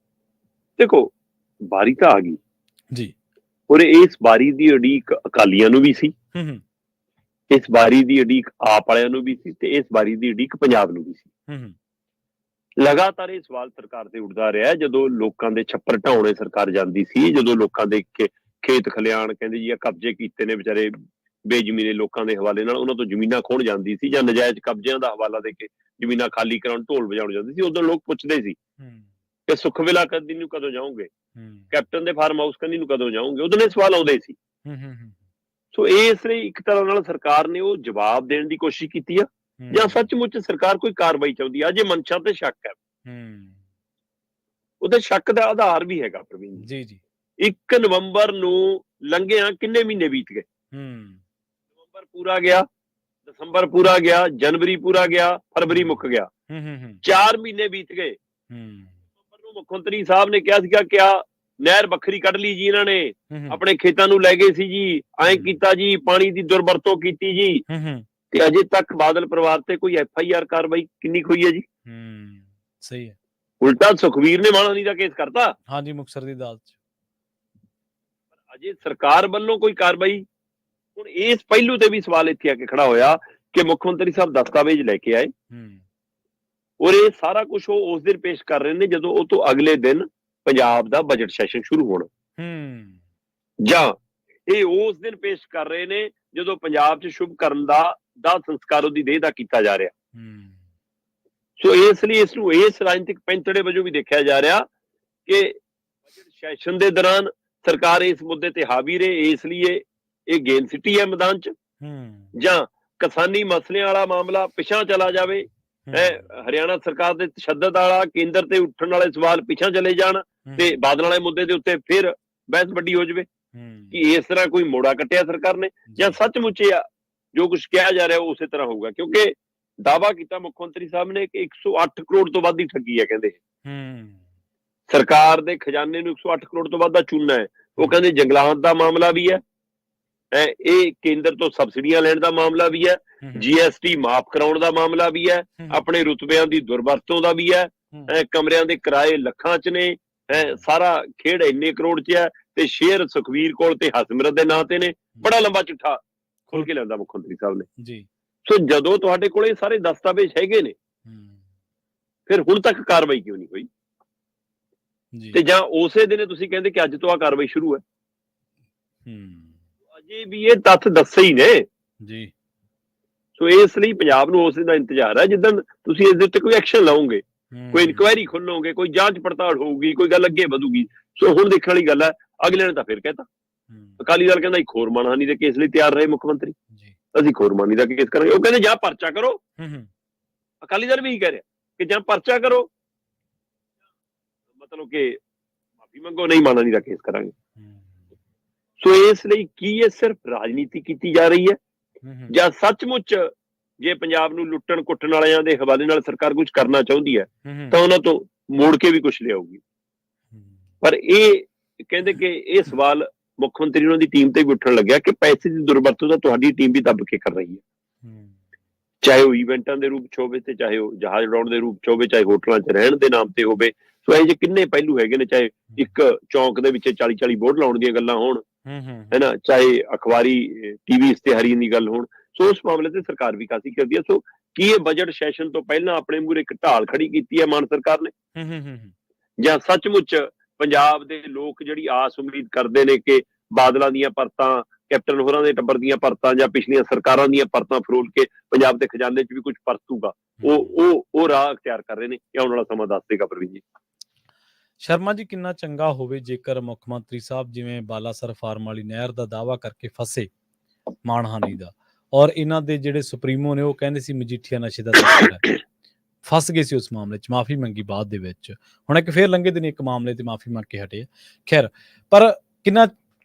ਦੇਖੋ, ਵਾਰੀ ਤਾਂ ਆ ਗਈ ਜੀ, ਔਰ ਇਸ ਵਾਰੀ ਦੀ ਉਡੀਕ ਅਕਾਲੀਆਂ ਨੂੰ ਵੀ ਸੀ, ਇਸ ਵਾਰੀ ਦੀ ਉਡੀਕ ਆਪ ਵਾਲਿਆਂ ਨੂੰ ਵੀ ਸੀ ਤੇ ਇਸ ਵਾਰੀ ਦੀ ਉਡੀਕ ਪੰਜਾਬ ਨੂੰ ਵੀ ਸੀ। ਲਗਾਤਾਰ ਇਹ ਸਵਾਲ ਸਰਕਾਰ ਤੇ ਉੱਠਦਾ ਰਿਹਾ ਜਦੋਂ ਲੋਕਾਂ ਦੇ ਛੱਪਰ ਢਾਉਣੇ ਸਰਕਾਰ ਜਾਂਦੀ ਸੀ, ਜਦੋਂ ਲੋਕਾਂ ਦੇ ਖੇਤ ਖਲਿਆਣ ਕਹਿੰਦੇ ਜੀ ਆ ਕਬਜ਼ੇ ਕੀਤੇ ਨੇ ਵਿਚਾਰੇ ਬੇਜ਼ਮੀਨੇ ਲੋਕਾਂ ਦੇ ਹਵਾਲੇ ਨਾਲ, ਉਹਨਾਂ ਤੋਂ ਜ਼ਮੀਨਾਂ ਖੋਹਣ ਜਾਂਦੀ ਸੀ ਜਾਂ ਨਜਾਇਜ਼ ਕਬਜ਼ਿਆਂ ਦਾ ਹਵਾਲਾ ਦੇ ਕੇ ਜ਼ਮੀਨਾਂ ਖਾਲੀ ਕਰਾਉਣ ਢੋਲ ਵਜਾਉਣ ਜਾਂਦੀ ਸੀ। ਉਦੋਂ ਲੋਕ ਪੁੱਛਦੇ ਸੀ ਕਿ ਸੁਖਵਿਲਾ ਕੰਦੀ ਨੂੰ ਕਦੋਂ ਜਾਓਗੇ, ਕੈਪਟਨ ਦੇ ਫਾਰਮ ਹਾਊਸ ਕੰਦੀ ਨੂੰ ਕਦੋਂ ਜਾਓਗੇ, ਉਦੋਂ ਇਹ ਸਵਾਲ ਆਉਂਦੇ ਸੀ। ਸੋ ਇਸ ਲਈ ਇੱਕ ਤਰ੍ਹਾਂ ਨਾਲ ਸਰਕਾਰ ਨੇ ਉਹ ਜਵਾਬ ਦੇਣ ਦੀ ਕੋਸ਼ਿਸ਼ ਕੀਤੀ ਆ ਜਾਂ ਸੱਚਮੁੱਚ ਸਰਕਾਰ ਕੋਈ ਕਾਰਵਾਈ ਚਾਹੁੰਦੀ ਆ। ਜੇ ਮਨਸ਼ਾ ਤੇ ਸ਼ੱਕ ਹੈ, ਉਹਦੇ ਸ਼ੱਕ ਦਾ ਆਧਾਰ ਵੀ ਹੈਗਾ ਪ੍ਰਵੀਨ ਜੀ। 1 ਨਵੰਬਰ ਨੂੰ ਲੰਘਿਆ ਕਿੰਨੇ ਮਹੀਨੇ ਬੀਤ ਗਏ? ਨਵੰਬਰ ਪੂਰਾ ਗਿਆ, ਦਸੰਬਰ ਪੂਰਾ ਗਿਆ, ਜਨਵਰੀ ਪੂਰਾ ਗਿਆ, ਫਰਵਰੀ ਮੁੱਕ ਗਿਆ, 4 ਮਹੀਨੇ ਬੀਤ ਗਏ। ਨਵੰਬਰ ਨੂੰ ਮੁੱਖ ਮੰਤਰੀ ਸਾਹਿਬ ਨੇ ਕਿਹਾ ਸੀਗਾ ਕਿਆ ਨਹਿਰ ਵੱਖਰੀ ਕੱਢ ਲਈ ਜੀ, ਇਹਨਾਂ ਨੇ ਆਪਣੇ ਖੇਤਾਂ ਨੂੰ ਲੈ ਗਏ ਸੀ ਜੀ, ਐਂ ਕੀਤਾ ਜੀ, ਪਾਣੀ ਦੀ ਦੁਰਵਰਤੋਂ ਕੀਤੀ ਜੀ, ਤੇ ਅਜੇ ਤੱਕ ਬਾਦਲ ਪਰਿਵਾਰ ਤੇ ਕੋਈ FIR ਕਾਰਵਾਈ ਕਿੰਨੀ ਹੋਈ ਹੈ ਜੀ? ਸਹੀ ਹੈ। ਉਲਟਾ ਸੁਖਵੀਰ ਨੇ ਮਾਣਹਾਨੀ ਦਾ ਕੇਸ ਕਰਤਾ। ਹਾਂਜੀ, ਮੁਕਤਸਰ ਦੀ ਅਦਾਲਤ ਚ। ਅਜੇ ਸਰਕਾਰ ਵੱਲੋਂ ਕੋਈ ਕਾਰਵਾਈ। ਹੁਣ ਇਸ ਪਹਿਲੂ ਤੇ ਵੀ ਸਵਾਲ ਇੱਥੇ ਆ ਕੇ ਖੜਾ ਹੋਇਆ ਕਿ ਮੁੱਖ ਮੰਤਰੀ ਸਾਹਿਬ ਦਸਤਾਵੇਜ਼ ਲੈ ਕੇ ਆਏ ਔਰ ਇਹ ਸਾਰਾ ਕੁਝ ਉਹ ਉਸ ਦਿਨ ਪੇਸ਼ ਕਰ ਰਹੇ ਨੇ ਜਦੋਂ ਉਹ ਤੋਂ ਅਗਲੇ ਦਿਨ ਪੰਜਾਬ ਦਾ ਬਜਟ ਸੈਸ਼ਨ ਸ਼ੁਰੂ ਹੋਣਾ, ਜਾਂ ਇਹ ਉਸ ਦਿਨ ਪੇਸ਼ ਕਰ ਰਹੇ ਨੇ ਜਦੋਂ ਪੰਜਾਬ 'ਚ ਸ਼ੁਭ ਕਰਨ ਦਾ ਸੰਸਕਾਰ ਉਹਦੀ ਦੇਹ ਦਾ ਕੀਤਾ ਜਾ ਰਿਹਾ। ਸੋ ਇਸ ਲਈ ਇਸ ਨੂੰ ਇਸ ਰਾਜਨੀਤਿਕ ਪੈਂਤੜੇ ਵਜੋਂ ਵੀ ਦੇਖਿਆ ਜਾ ਰਿਹਾ ਕਿ ਬਜਟ ਸੈਸ਼ਨ ਦੇ ਦੌਰਾਨ ਸਰਕਾਰ ਇਸ ਮੁੱਦੇ ਤੇ ਹਾਵੀ ਰਹੇ, ਇਸ ਲਈ ਇਹ ਗੇਂਦ ਸਿੱਟੀ ਹੈ ਮੈਦਾਨ 'ਚ, ਜਾਂ ਕਿਸਾਨੀ ਮਸਲਿਆਂ ਵਾਲਾ ਮਾਮਲਾ ਪਿਛਾਂ ਚਲਾ ਜਾਵੇ, ਹਰਿਆਣਾ ਸਰਕਾਰ ਦੇ ਤਸ਼ੱਦਦ ਵਾਲਾ ਕੇਂਦਰ ਤੇ ਉੱਠਣ ਵਾਲੇ ਸਵਾਲ ਪਿਛਾਂ ਚਲੇ ਜਾਣ ਤੇ ਬਾਦਲ ਵਾਲੇ ਮੁੱਦੇ ਦੇ ਉੱਤੇ ਫਿਰ ਬਹਿਸ ਵੱਡੀ ਹੋ ਜਾਵੇ ਕਿ ਇਸ ਤਰ੍ਹਾਂ ਕੋਈ ਮੋੜਾ ਕੱਟਿਆ ਸਰਕਾਰ ਨੇ, ਜਾਂ ਸੱਚਮੁੱਚ ਜੋ ਕੁਝ ਕਿਹਾ ਜਾ ਰਿਹਾ ਉਹ ਉਸੇ ਤਰ੍ਹਾਂ ਹੋਊਗਾ। ਕਿਉਂਕਿ ਦਾਅਵਾ ਕੀਤਾ ਮੁੱਖ ਮੰਤਰੀ ਸਾਹਿਬ ਨੇ ਕਿ 108 ਕਰੋੜ ਤੋਂ ਵੱਧ ਦੀ ਠੱਗੀ ਹੈ, ਕਹਿੰਦੇ ਸਰਕਾਰ ਦੇ ਖਜ਼ਾਨੇ ਨੂੰ 108 ਕਰੋੜ ਤੋਂ ਵੱਧ ਦਾ ਚੂਨਾ ਹੈ। ਉਹ ਕਹਿੰਦੇ ਜੰਗਲਾਤ ਦਾ ਮਾਮਲਾ ਵੀ ਹੈ, ਇਹ ਕੇਂਦਰ ਤੋਂ ਸਬਸਿਡੀਆਂ ਲੈਣ ਦਾ ਮਾਮਲਾ ਵੀ ਹੈ, GST ਮਾਫ ਕਰਾਉਣ ਦਾ ਮਾਮਲਾ ਵੀ ਹੈ, ਆਪਣੇ ਰੁਤਬਿਆਂ ਦੀ ਦੁਰਵਰਤੋਂ ਦਾ ਵੀ ਹੈ, ਕਮਰਿਆਂ ਦੇ ਕਿਰਾਏ ਲੱਖਾਂ 'ਚ ਨੇ, ਸਾਰਾ ਖੇਡ ਇੰਨੇ ਕਰੋੜ 'ਚ ਹੈ, ਤੇ ਸ਼ੇਅਰ ਸੁਖਵੀਰ ਕੋਲ ਤੇ ਹਰਸਿਮਰਤ ਦੇ ਨਾਂ ਤੇ ਨੇ। ਬੜਾ ਲੰਬਾ ਚਿੱਠਾ ਖੋਲ ਕੇ ਲਿਆਂਦਾ ਮੁੱਖ ਮੰਤਰੀ ਸਾਹਿਬ ਨੇ। ਸੋ ਜਦੋਂ ਤੁਹਾਡੇ ਕੋਲ ਇਹ ਸਾਰੇ ਦਸਤਾਵੇਜ਼ ਹੈਗੇ ਨੇ, ਫਿਰ ਹੁਣ ਤੱਕ ਕਾਰਵਾਈ ਕਿਉਂ ਨਹੀਂ ਹੋਈ? ਤੇ ਜਾਂ ਉਸੇ ਦਿਨੇ ਤੁਸੀਂ ਕਹਿੰਦੇ ਕਿ ਅੱਜ ਤੋਂ ਆ ਕਾਰਵਾਈ ਸ਼ੁਰੂ ਹੈ। ਅਜੇ ਵੀ ਇਹ ਤੱਥ ਦੱਸੇ ਹੀ ਨੇ ਜੀ। ਸੋ ਇਸ ਲਈ ਪੰਜਾਬ ਨੂੰ ਉਸ ਦਿਨ ਦਾ ਇੰਤਜ਼ਾਰ ਹੈ ਜਿੱਦਣ ਤੁਸੀਂ ਇਸ ਦੇ ਉੱਤੇ ਕੋਈ ਐਕਸ਼ਨ ਲਓਗੇ, ਕੋਈ ਇਨਕੁਆਇਰੀ ਖੋਲੋਗੇ, ਕੋਈ ਜਾਂਚ ਪੜਤਾਲ ਹੋਊਗੀ, ਕੋਈ ਗੱਲ ਅੱਗੇ ਵਧੂਗੀ। ਸੋ ਹੁਣ ਦੇਖਣ ਵਾਲੀ ਗੱਲ ਹੈ। ਅਗਲੇ ਨੇ ਤਾਂ ਫਿਰ ਕਹਿਤਾ, ਅਕਾਲੀ ਦਲ ਕਹਿੰਦਾ ਇੱਕ ਹੋਰ ਮਾਣਹਾਨੀ ਦੇ ਕੇਸ ਲਈ ਤਿਆਰ ਰਹੇ ਮੁੱਖ ਮੰਤਰੀ, ਅਸੀਂ ਹੋਰ ਮਾਣਹਾਨੀ ਦਾ ਕੇਸ ਕਰਾਂਗੇ। ਉਹ ਕਹਿੰਦੇ ਜਾਂ ਪਰਚਾ ਕਰੋ, ਅਕਾਲੀ ਦਲ ਵੀ ਇਹੀ ਕਹਿ ਰਿਹਾ ਕਿ ਜਾਂ ਪਰਚਾ ਕਰੋ, ਮਤਲਬ ਕਿ ਮਾਫੀ ਮੰਗੋ, ਨਹੀਂ ਮਾਣਹਾਨੀ ਦਾ ਕੇਸ ਕਰਾਂਗੇ। ਸੋ ਇਸ ਲਈ ਕੀ ਇਹ ਸਿਰਫ ਰਾਜਨੀਤੀ ਕੀਤੀ ਜਾ ਰਹੀ ਹੈ, ਜਾਂ ਸੱਚਮੁੱਚ ਜੇ ਪੰਜਾਬ ਨੂੰ ਲੁੱਟਣ ਕੁੱਟਣ ਵਾਲਿਆਂ ਦੇ ਹਵਾਲੇ ਨਾਲ ਸਰਕਾਰ ਕੁਝ ਕਰਨਾ ਚਾਹੁੰਦੀ ਹੈ ਤਾਂ ਉਹਨਾਂ ਤੋਂ ਮੋੜ ਕੇ ਵੀ ਕੁਝ ਲਿਆਊਗੀ? ਪਰ ਇਹ ਕਹਿੰਦੇ ਕਿ ਇਹ ਸਵਾਲ ਮੁੱਖ ਮੰਤਰੀ ਉਹਨਾਂ ਦੀ ਟੀਮ ਤੇ ਵੀ ਉੱਠਣ ਲੱਗਿਆ ਕਿ ਪੈਸੇ ਦੀ ਦੁਰਵਰਤੋਂ ਤਾਂ ਤੁਹਾਡੀ ਟੀਮ ਵੀ ਦੱਬ ਕੇ ਕਰ ਰਹੀ ਹੈ, ਚਾਹੇ ਉਹ ਇਵੈਂਟਾਂ ਦੇ ਰੂਪ 'ਚ ਹੋਵੇ, ਤੇ ਚਾਹੇ ਉਹ ਜਹਾਜ਼ ਉਡਾਉਣ ਦੇ ਰੂਪ 'ਚ ਹੋਵੇ, ਚਾਹੇ ਹੋਟਲਾਂ 'ਚ ਰਹਿਣ ਦੇ ਨਾਮ ਤੇ ਹੋਵੇ। ਸੋ ਇਹ ਜਿਹੇ ਕਿੰਨੇ ਪਹਿਲੂ ਹੈਗੇ ਨੇ, ਚਾਹੇ ਇੱਕ ਚੌਂਕ ਦੇ ਵਿੱਚ 40-40 ਬੋਰਡ ਲਾਉਣ ਦੀਆਂ ਗੱਲਾਂ ਹੋਣ, ਹੈ ਨਾ, ਚਾਹੇ ਅਖਬਾਰੀ TV ਇਸ਼ਤਿਹਾਰੀਆਂ ਦੀ ਗੱਲ ਹੋਣ। ਸੋ ਉਸ ਮਾਮਲੇ ਤੇ ਸਰਕਾਰ ਵੀ ਕਾਫੀ ਕਰਦੀ ਹੈ। ਸੋ ਕੀ ਇਹ ਬਜਟ ਸੈਸ਼ਨ ਤੋਂ ਪਹਿਲਾਂ ਆਪਣੇ ਮੂਹਰੇ ਇੱਕ ਢਾਲ ਖੜੀ ਕੀਤੀ ਹੈ ਮਾਨ ਸਰਕਾਰ ਨੇ, ਜਾਂ ਸੱਚਮੁੱਚ ਪੰਜਾਬ ਦੇ ਲੋਕ ਜਿਹੜੀ ਆਸ ਉਮੀਦ ਕਰਦੇ ਨੇ ਕਿ ਬਾਦਲਾਂ ਦੀਆਂ ਪਰਤਾਂ, ਕੈਪਟਨ ਹੋਰਾਂ ਦੇ ਟੱਬਰ ਦੀਆਂ ਪਰਤਾਂ, ਜਾਂ ਪਿਛਲੀਆਂ ਸਰਕਾਰਾਂ ਦੀਆਂ ਪਰਤਾਂ ਫਰੋਲ ਕੇ ਪੰਜਾਬ ਦੇ ਖਜ਼ਾਨੇ 'ਚ ਵੀ ਕੁਝ ਪਰਤੂਗਾ, ਉਹ ਰਾਹ ਅਖਤਿਆਰ ਕਰ ਰਹੇ ਨੇ। ਇਹ ਆਉਣ ਵਾਲਾ ਸਮਾਂ ਦੱਸ ਦੇਗਾ ਪ੍ਰਵੀਨ ਜੀ। ਸ਼ਰਮਾ ਜੀ, ਕਿੰਨਾ ਚੰਗਾ ਹੋਵੇ ਜੇਕਰ ਮੁੱਖ ਮੰਤਰੀ ਸਾਹਿਬ ਜਿਵੇਂ ਬਾਲਾਸਰ ਫਾਰਮ ਵਾਲੀ ਨਹਿਰ ਦਾ ਦਾਅਵਾ ਕਰਕੇ ਫਸੇ ਮਾਣਹਾਨੀ ਦਾ, ਔਰ ਇਹਨਾਂ ਦੇ ਜਿਹੜੇ ਸੁਪਰੀਮੋ ਨੇ ਉਹ ਕਹਿੰਦੇ ਸੀ ਮਜੀਠੀਆ ਨਸ਼ੇ ਦਾ ਤਸਕਰ ਹੈ, ਫਸ ਗਏ ਸੀ ਉਸ ਮਾਮਲੇ 'ਚ, ਮਾਫੀ ਮੰਗੀ ਬਾਅਦ ਦੇ ਵਿੱਚ, ਹੁਣ ਇੱਕ ਫੇਰ ਲੰਘੇ ਦਿਨ ਇੱਕ ਮਾਮਲੇ ਤੇ ਮਾਫੀ ਮੰਗ ਕੇ ਹਟੇ। ਖੈਰ, ਪਰ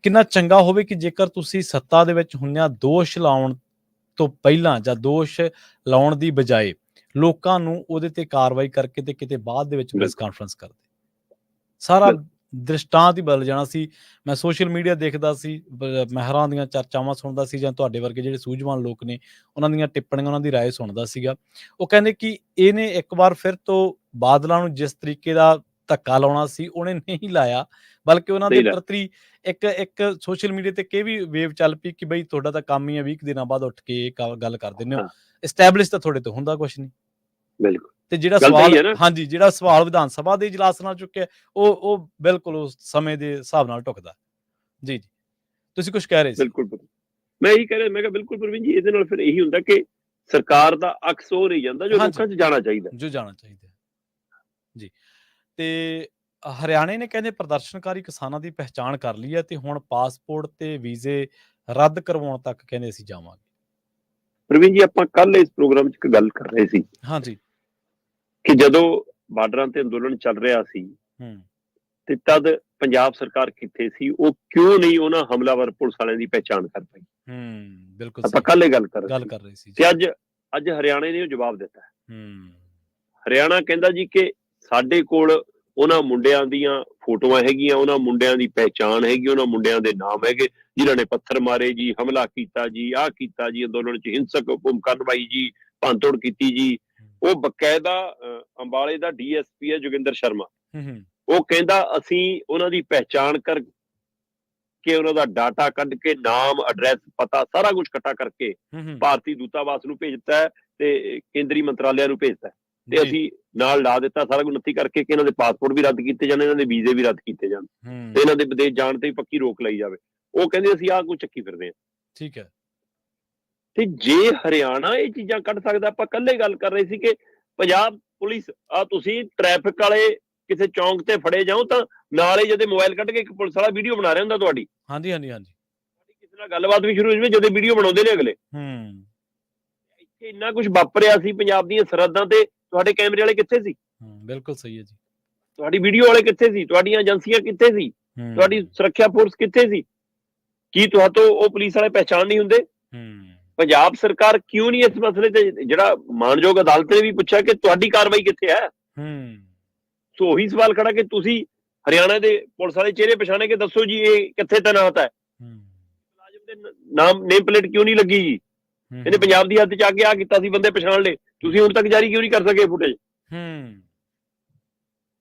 ਕਿੰਨਾ ਚੰਗਾ ਹੋਵੇ ਕਿ ਜੇਕਰ ਤੁਸੀਂ ਸੱਤਾ ਦੇ ਵਿੱਚ ਹੁੰਦਿਆਂ ਦੋਸ਼ ਲਾਉਣ ਤੋਂ ਪਹਿਲਾਂ ਜਾਂ ਦੋਸ਼ ਲਾਉਣ ਦੀ ਬਜਾਏ ਲੋਕਾਂ ਨੂੰ ਉਹਦੇ ਤੇ ਕਾਰਵਾਈ ਕਰਕੇ ਤੇ ਕਿਤੇ ਬਾਅਦ ਦੇ ਵਿੱਚ ਪ੍ਰੈਸ ਕਾਨਫਰੰਸ ਕਰਦੇ, ਸਾਰਾ ਦ੍ਰਿਸ਼ਟਾਂਤ ਹੀ ਬਦਲ ਜਾਣਾ ਸੀ। ਮੈਂ ਸੋਸ਼ਲ ਮੀਡੀਆ ਦੇਖਦਾ ਸੀ, ਮਹਿਰਾਂ ਦੀਆਂ ਚਰਚਾਵਾਂ ਸੁਣਦਾ ਸੀ, ਜਾਂ ਤੁਹਾਡੇ ਵਰਗੇ ਜਿਹੜੇ ਸੂਝਵਾਨ ਲੋਕ ਨੇ ਉਹਨਾਂ ਦੀਆਂ ਟਿੱਪਣੀਆਂ, ਉਹਨਾਂ ਦੀ ਰਾਏ ਸੁਣਦਾ ਸੀਗਾ। ਉਹ ਕਹਿੰਦੇ ਕਿ ਇਹਨੇ ਇੱਕ ਵਾਰ ਫਿਰ ਤੋਂ ਬਾਦਲਾਂ ਨੂੰ ਜਿਸ ਤਰੀਕੇ ਦਾ ਧੱਕਾ ਲਾਉਣਾ ਸੀ ਉਹਨੇ ਨਹੀਂ ਲਾਇਆ, ਬਲਕਿ ਉਹਨਾਂ ਦੇ ਪ੍ਰਤੀ ਇੱਕ ਸੋਸ਼ਲ ਮੀਡੀਆ ਤੇ ਕਿ ਵੀ ਵੇਵ ਚੱਲ ਪਈ ਕਿ ਬਈ ਤੁਹਾਡਾ ਤਾਂ ਕੰਮ ਹੀ ਹੈ 20 ਦਿਨਾਂ ਬਾਅਦ ਉੱਠ ਕੇ ਇਹ ਗੱਲ ਕਰ ਦਿੰਦੇ ਹੋ, ਐਸਟੈਬਲਿਸ਼ ਤਾਂ ਤੁਹਾਡੇ ਤੋਂ ਹੁੰਦਾ ਕੁਛ ਨਹੀਂ। ਬਿਲਕੁਲ। ਤੇ ਜਿਹੜਾ ਗੱਲ ਤਾਂ ਸਵਾਲ ਇਹੀ ਹੈ ਨਾ। ਹਾਂਜੀ ਜਿਹੜਾ ਸਵਾਲ ਵਿਧਾਨ ਸਭਾ ਦੇ ਇਜਲਾਸ ਨਾਲ ਚੁੱਕਿਆ ਉਹ ਬਿਲਕੁਲ ਉਸ ਸਮੇਂ ਦੇ ਹਿਸਾਬ ਨਾਲ ਢੁਕਦਾ। ਜੀ ਜੀ ਤੁਸੀਂ ਕੁਝ ਕਹਿ ਰਹੇ ਸੀ। ਬਿਲਕੁਲ ਮੈਂ ਇਹੀ ਕਹਿ ਰਿਹਾ, ਮੈਂ ਕਿਹਾ ਬਿਲਕੁਲ ਪ੍ਰਵੀਨ ਜੀ, ਇਹਦੇ ਨਾਲ ਫਿਰ ਇਹੀ ਹੁੰਦਾ ਕਿ ਸਰਕਾਰ ਦਾ ਅਕਸ ਉਹ ਨਹੀਂ ਜਾਂਦਾ ਜੋ ਹਾਂਜੀ ਲੋਕਾਂ 'ਚ ਜਾਣਾ ਚਾਹੀਦਾ। ਜੋ ਜਾਣਾ ਚਾਹੀਦਾ ਹੈ। ਜੀ ਤੇ ਹਰਿਆਣੇ ਨੇ ਕਹਿੰਦੇ ਪ੍ਰਦਰਸ਼ਨਕਾਰੀ ਕਿਸਾਨਾਂ ਦੀ ਪਹਿਚਾਣ ਕਰ ਲਈ ਹੈ ਤੇ ਹੁਣ ਪਾਸਪੋਰਟ ਤੇ ਵੀਜ਼ੇ ਰੱਦ ਕਰਵਾਉਣ ਤੱਕ ਕਹਿੰਦੇ ਅਸੀਂ ਜਾਵਾਂਗੇ। ਪ੍ਰਵੀਨ ਜੀ, ਆਪਾਂ ਕੱਲ ਇਸ ਪ੍ਰੋਗਰਾਮ 'ਚ ਇੱਕ ਗੱਲ ਕਰ ਰਹੇ ਸੀ ਹਾਂਜੀ ਕਿ ਜਦੋਂ ਬਾਰਡਰਾਂ ਤੇ ਅੰਦੋਲਨ ਚੱਲ ਰਿਹਾ ਸੀ ਹੂੰ ਤੇ ਤਦ ਪੰਜਾਬ ਸਰਕਾਰ ਕਿੱਥੇ ਸੀ, ਉਹ ਕਿਉਂ ਨਹੀਂ ਉਹਨਾਂ ਹਮਲਾਵਰ ਪੁਲਿਸ ਵਾਲਿਆਂ ਦੀ ਪਹਿਚਾਣ ਕਰ ਪਾਈ। ਬਿਲਕੁਲ ਆਪਾਂ ਸਹੀ ਕੱਲ ਇਹ ਗੱਲ ਕਰ ਰਹੇ ਗੱਲ ਸੀ ਕਰ ਰਹੇ ਸੀ ਜੀ। ਤੇ ਅੱਜ ਹਰਿਆਣੇ ਨੇ ਉਹ ਜਵਾਬ ਦਿੱਤਾ। ਹੂੰ ਹਰਿਆਣਾ ਕਹਿੰਦਾ ਜੀ ਕਿ ਸਾਡੇ ਕੋਲ ਉਹਨਾਂ ਮੁੰਡਿਆਂ ਦੀਆਂ ਫੋਟੋਆਂ ਹੈਗੀਆਂ, ਉਹਨਾਂ ਮੁੰਡਿਆਂ ਦੀ ਪਹਿਚਾਣ ਹੈਗੀ, ਉਹਨਾਂ ਮੁੰਡਿਆਂ ਦੇ ਨਾਮ ਹੈਗੇ ਜਿਨ੍ਹਾਂ ਨੇ ਪੱਥਰ ਮਾਰੇ ਜੀ, ਹਮਲਾ ਕੀਤਾ ਜੀ, ਆਹ ਕੀਤਾ ਜੀ, ਅੰਦੋਲਨ 'ਚ ਹਿੰਸਕ ਭੂਮਿਕਾ ਨਿਭਾਈ ਜੀ, ਭੰਨਤੋੜ ਕੀਤੀ ਜੀ। ਉਹ ਬਕਾਇਦਾ ਅੰਬਾਲੇ ਦਾ ਡੀਐਸਪੀ ਹੈ ਜੋਗਿੰਦਰ ਸ਼ਰਮਾ, ਹੂੰ ਉਹ ਕਹਿੰਦਾ ਅਸੀਂ ਉਹਨਾਂ ਦੀ ਪਹਿਚਾਣ ਕਰਕੇ ਉਹਨਾਂ ਦਾ ਡਾਟਾ ਕੱਢ ਕੇ ਨਾਮ, ਐਡਰੈਸ, ਪਤਾ ਸਾਰਾ ਕੁਝ ਇਕੱਠਾ ਕਰਕੇ ਭਾਰਤੀ ਦੂਤਾਵਾਸ ਨੂੰ ਭੇਜਤਾ ਹੈ ਤੇ ਕੇਂਦਰੀ ਮੰਤਰਾਲਿਆਂ ਨੂੰ ਭੇਜਤਾ ਤੇ ਅਸੀਂ ਨਾਲ ਲਾ ਦਿੱਤਾ ਸਾਰਾ ਕੁਝ ਨੱਥੀ ਕਰਕੇ ਕਿ ਇਹਨਾਂ ਦੇ ਪਾਸਪੋਰਟ ਵੀ ਰੱਦ ਕੀਤੇ ਜਾਣ, ਇਹਨਾਂ ਦੇ ਵੀਜ਼ੇ ਵੀ ਰੱਦ ਕੀਤੇ ਜਾਣ ਤੇ ਇਹਨਾਂ ਦੇ ਵਿਦੇਸ਼ ਜਾਣ ਤੇ ਪੱਕੀ ਰੋਕ ਲਈ ਜਾਵੇ। ਉਹ ਕਹਿੰਦੇ ਅਸੀਂ ਆਹ ਕੁਝ ਚੱਕੀ ਫਿਰਦੇ ਹਾਂ। ਠੀਕ ਹੈ। ਤੇ ਜੇ ਹਰਿਆਣਾ ਇਹ ਚੀਜ਼ਾਂ ਕੱਢ ਸਕਦਾ, ਆਪਾਂ ਕੱਲੇ ਗੱਲ ਕਰ ਰਹੇ ਸੀ ਕਿ ਪੰਜਾਬ ਪੁਲਿਸ ਆ, ਤੁਸੀਂ ਟ੍ਰੈਫਿਕ ਵਾਲੇ ਕਿਸੇ ਚੌਂਕ ਤੇ ਫੜੇ ਜਾਓ ਤਾਂ ਨਾਲ ਹੀ ਜਦੋਂ ਮੋਬਾਈਲ ਕੱਢ ਕੇ ਇੱਕ ਪੁਲਿਸ ਵਾਲਾ ਵੀਡੀਓ ਬਣਾ ਰਿਹਾ ਹੁੰਦਾ ਤੁਹਾਡੀ ਹਾਂਜੀ ਹਾਂਜੀ ਹਾਂਜੀ ਕਿਸੇ ਨਾਲ ਗੱਲਬਾਤ ਵੀ ਸ਼ੁਰੂ ਹੋ ਜਾਵੇ ਜਦੋਂ ਵੀਡੀਓ ਬਣਾਉਂਦੇ ਨੇ ਅਗਲੇ। ਇੱਥੇ ਇੰਨਾ ਕੁਝ ਵਾਪਰਿਆ ਸੀ ਪੰਜਾਬ ਦੀਆਂ ਸਰਹੱਦਾਂ ਤੇ, ਤੁਹਾਡੇ ਕੈਮਰੇ ਵਾਲੇ ਕਿੱਥੇ ਸੀ? ਬਿਲਕੁਲ ਸਹੀ ਹੈ ਜੀ। ਤੁਹਾਡੀ ਵੀਡੀਓ ਵਾਲੇ ਕਿੱਥੇ ਸੀ? ਤੁਹਾਡੀਆਂ ਏਜੰਸੀਆਂ ਕਿੱਥੇ ਸੀ? ਤੁਹਾਡੀ ਸੁਰੱਖਿਆ ਫੋਰਸ ਕਿੱਥੇ ਸੀ? ਕੀ ਤੁਹਾਤੋਂ ਉਹ ਪੁਲਿਸ ਵਾਲੇ ਪਹਿਚਾਣ ਨਹੀਂ ਹੁੰਦੇ? ਪੰਜਾਬ ਸਰਕਾਰ ਕਿਉਂ ਨਹੀਂ ਇਸ ਮਸਲੇ ਤੇ, ਜਿਹੜਾ ਮਾਨਯੋਗ ਅਦਾਲਤ ਨੇ ਵੀ ਪੁੱਛਿਆ ਕਿ ਤੁਹਾਡੀ ਕਾਰਵਾਈ ਕਿੱਥੇ ਹੈ? ਸੋ ਉਹੀ ਸਵਾਲ ਖੜਾ ਕਿ ਤੁਸੀਂ ਹਰਿਆਣਾ ਦੇ ਪੁਲਿਸ ਵਾਲੇ ਚਿਹਰੇ ਪਛਾਣੇ ਕਿ ਦੱਸੋ ਜੀ ਇਹ ਕਿੱਥੇ ਤੈਨਾਤ ਹੈ, ਮੁਲਾਜ਼ਮ ਦੇ ਨਾਮ ਨੇਮ ਪਲੇਟ ਕਿਉਂ ਨਹੀਂ ਲੱਗੀ ਜੀ? ਇਹਨੇ ਪੰਜਾਬ ਦੀ ਹੱਦ ਚ ਆ ਕੇ ਆ ਕੀਤਾ ਸੀ, ਬੰਦੇ ਪਛਾਣ ਲਏ, ਤੁਸੀਂ ਹੁਣ ਤੱਕ ਜਾਰੀ ਕਿਉਂ ਨਹੀਂ ਕਰ ਸਕੇ ਫੁਟੇਜ?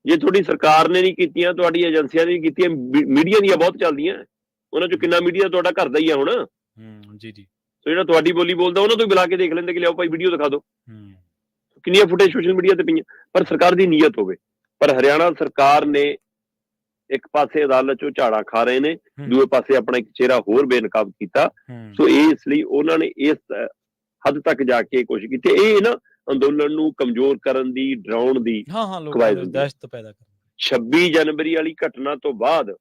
ਜੇ ਤੁਹਾਡੀ ਸਰਕਾਰ ਨੇ ਨਹੀਂ ਕੀਤੀਆਂ, ਤੁਹਾਡੀ ਏਜੰਸੀਆਂ ਨੇ ਨਹੀਂ ਕੀਤੀਆਂ, ਮੀਡੀਆ ਦੀਆਂ ਬਹੁਤ ਚੱਲਦੀਆਂ, ਉਹਨਾਂ ਚੋਂ ਕਿੰਨਾ ਮੀਡੀਆ ਤੁਹਾਡਾ ਘਰ ਦਾ ਹੀ ਆ ਹੁਣ। ਜੀ ਜੀ ਸੋ ਜਿਹੜਾ ਤੁਹਾਡੀ ਬੋਲੀ ਬੋਲਦਾ ਉਹਨਾਂ ਤੋਂ ਬੁਲਾ ਕੇ ਦੇਖ ਲੈਂਦੇ ਕਿ ਲਿਆਓ ਭਾਈ ਵੀਡੀਓ ਦਿਖਾ ਦਿਓ, ਕਿੰਨੀਆਂ ਫੁਟੇਜ ਸੋਸ਼ਲ ਮੀਡੀਆ ਤੇ ਪਈਆਂ। ਪਰ ਸਰਕਾਰ ਦੀ ਨੀਅਤ ਹੋਵੇ। ਪਰ ਹਰਿਆਣਾ ਸਰਕਾਰ ਨੇ ਇੱਕ ਪਾਸੇ ਅਦਾਲਤ ਚੋਂ ਝਾੜਾ ਖਾ ਰਹੇ ਨੇ, ਦੂਏ ਪਾਸੇ ਆਪਣਾ ਇੱਕ ਚਿਹਰਾ ਹੋਰ ਬੇਨਕਾਬ ਕੀਤਾ। ਸੋ ਇਸ ਲਈ ਉਹਨਾਂ ਨੇ ਇਸ ਹੱਦ ਤੱਕ ਜਾ ਕੇ ਕੋਸ਼ਿਸ਼ ਕੀਤੀ, ਇਹ ਨਾ ਅੰਦੋਲਨ ਨੂੰ ਕਮਜ਼ੋਰ ਕਰਨ ਦੀ, ਡਰਾਉਣ ਦੀ ਕਵਾਇਦ ਹੁੰਦੀ ਹੈ। 26 ਜਨਵਰੀ ਵਾਲੀ ਘਟਨਾ ਤੋਂ ਬਾਅਦ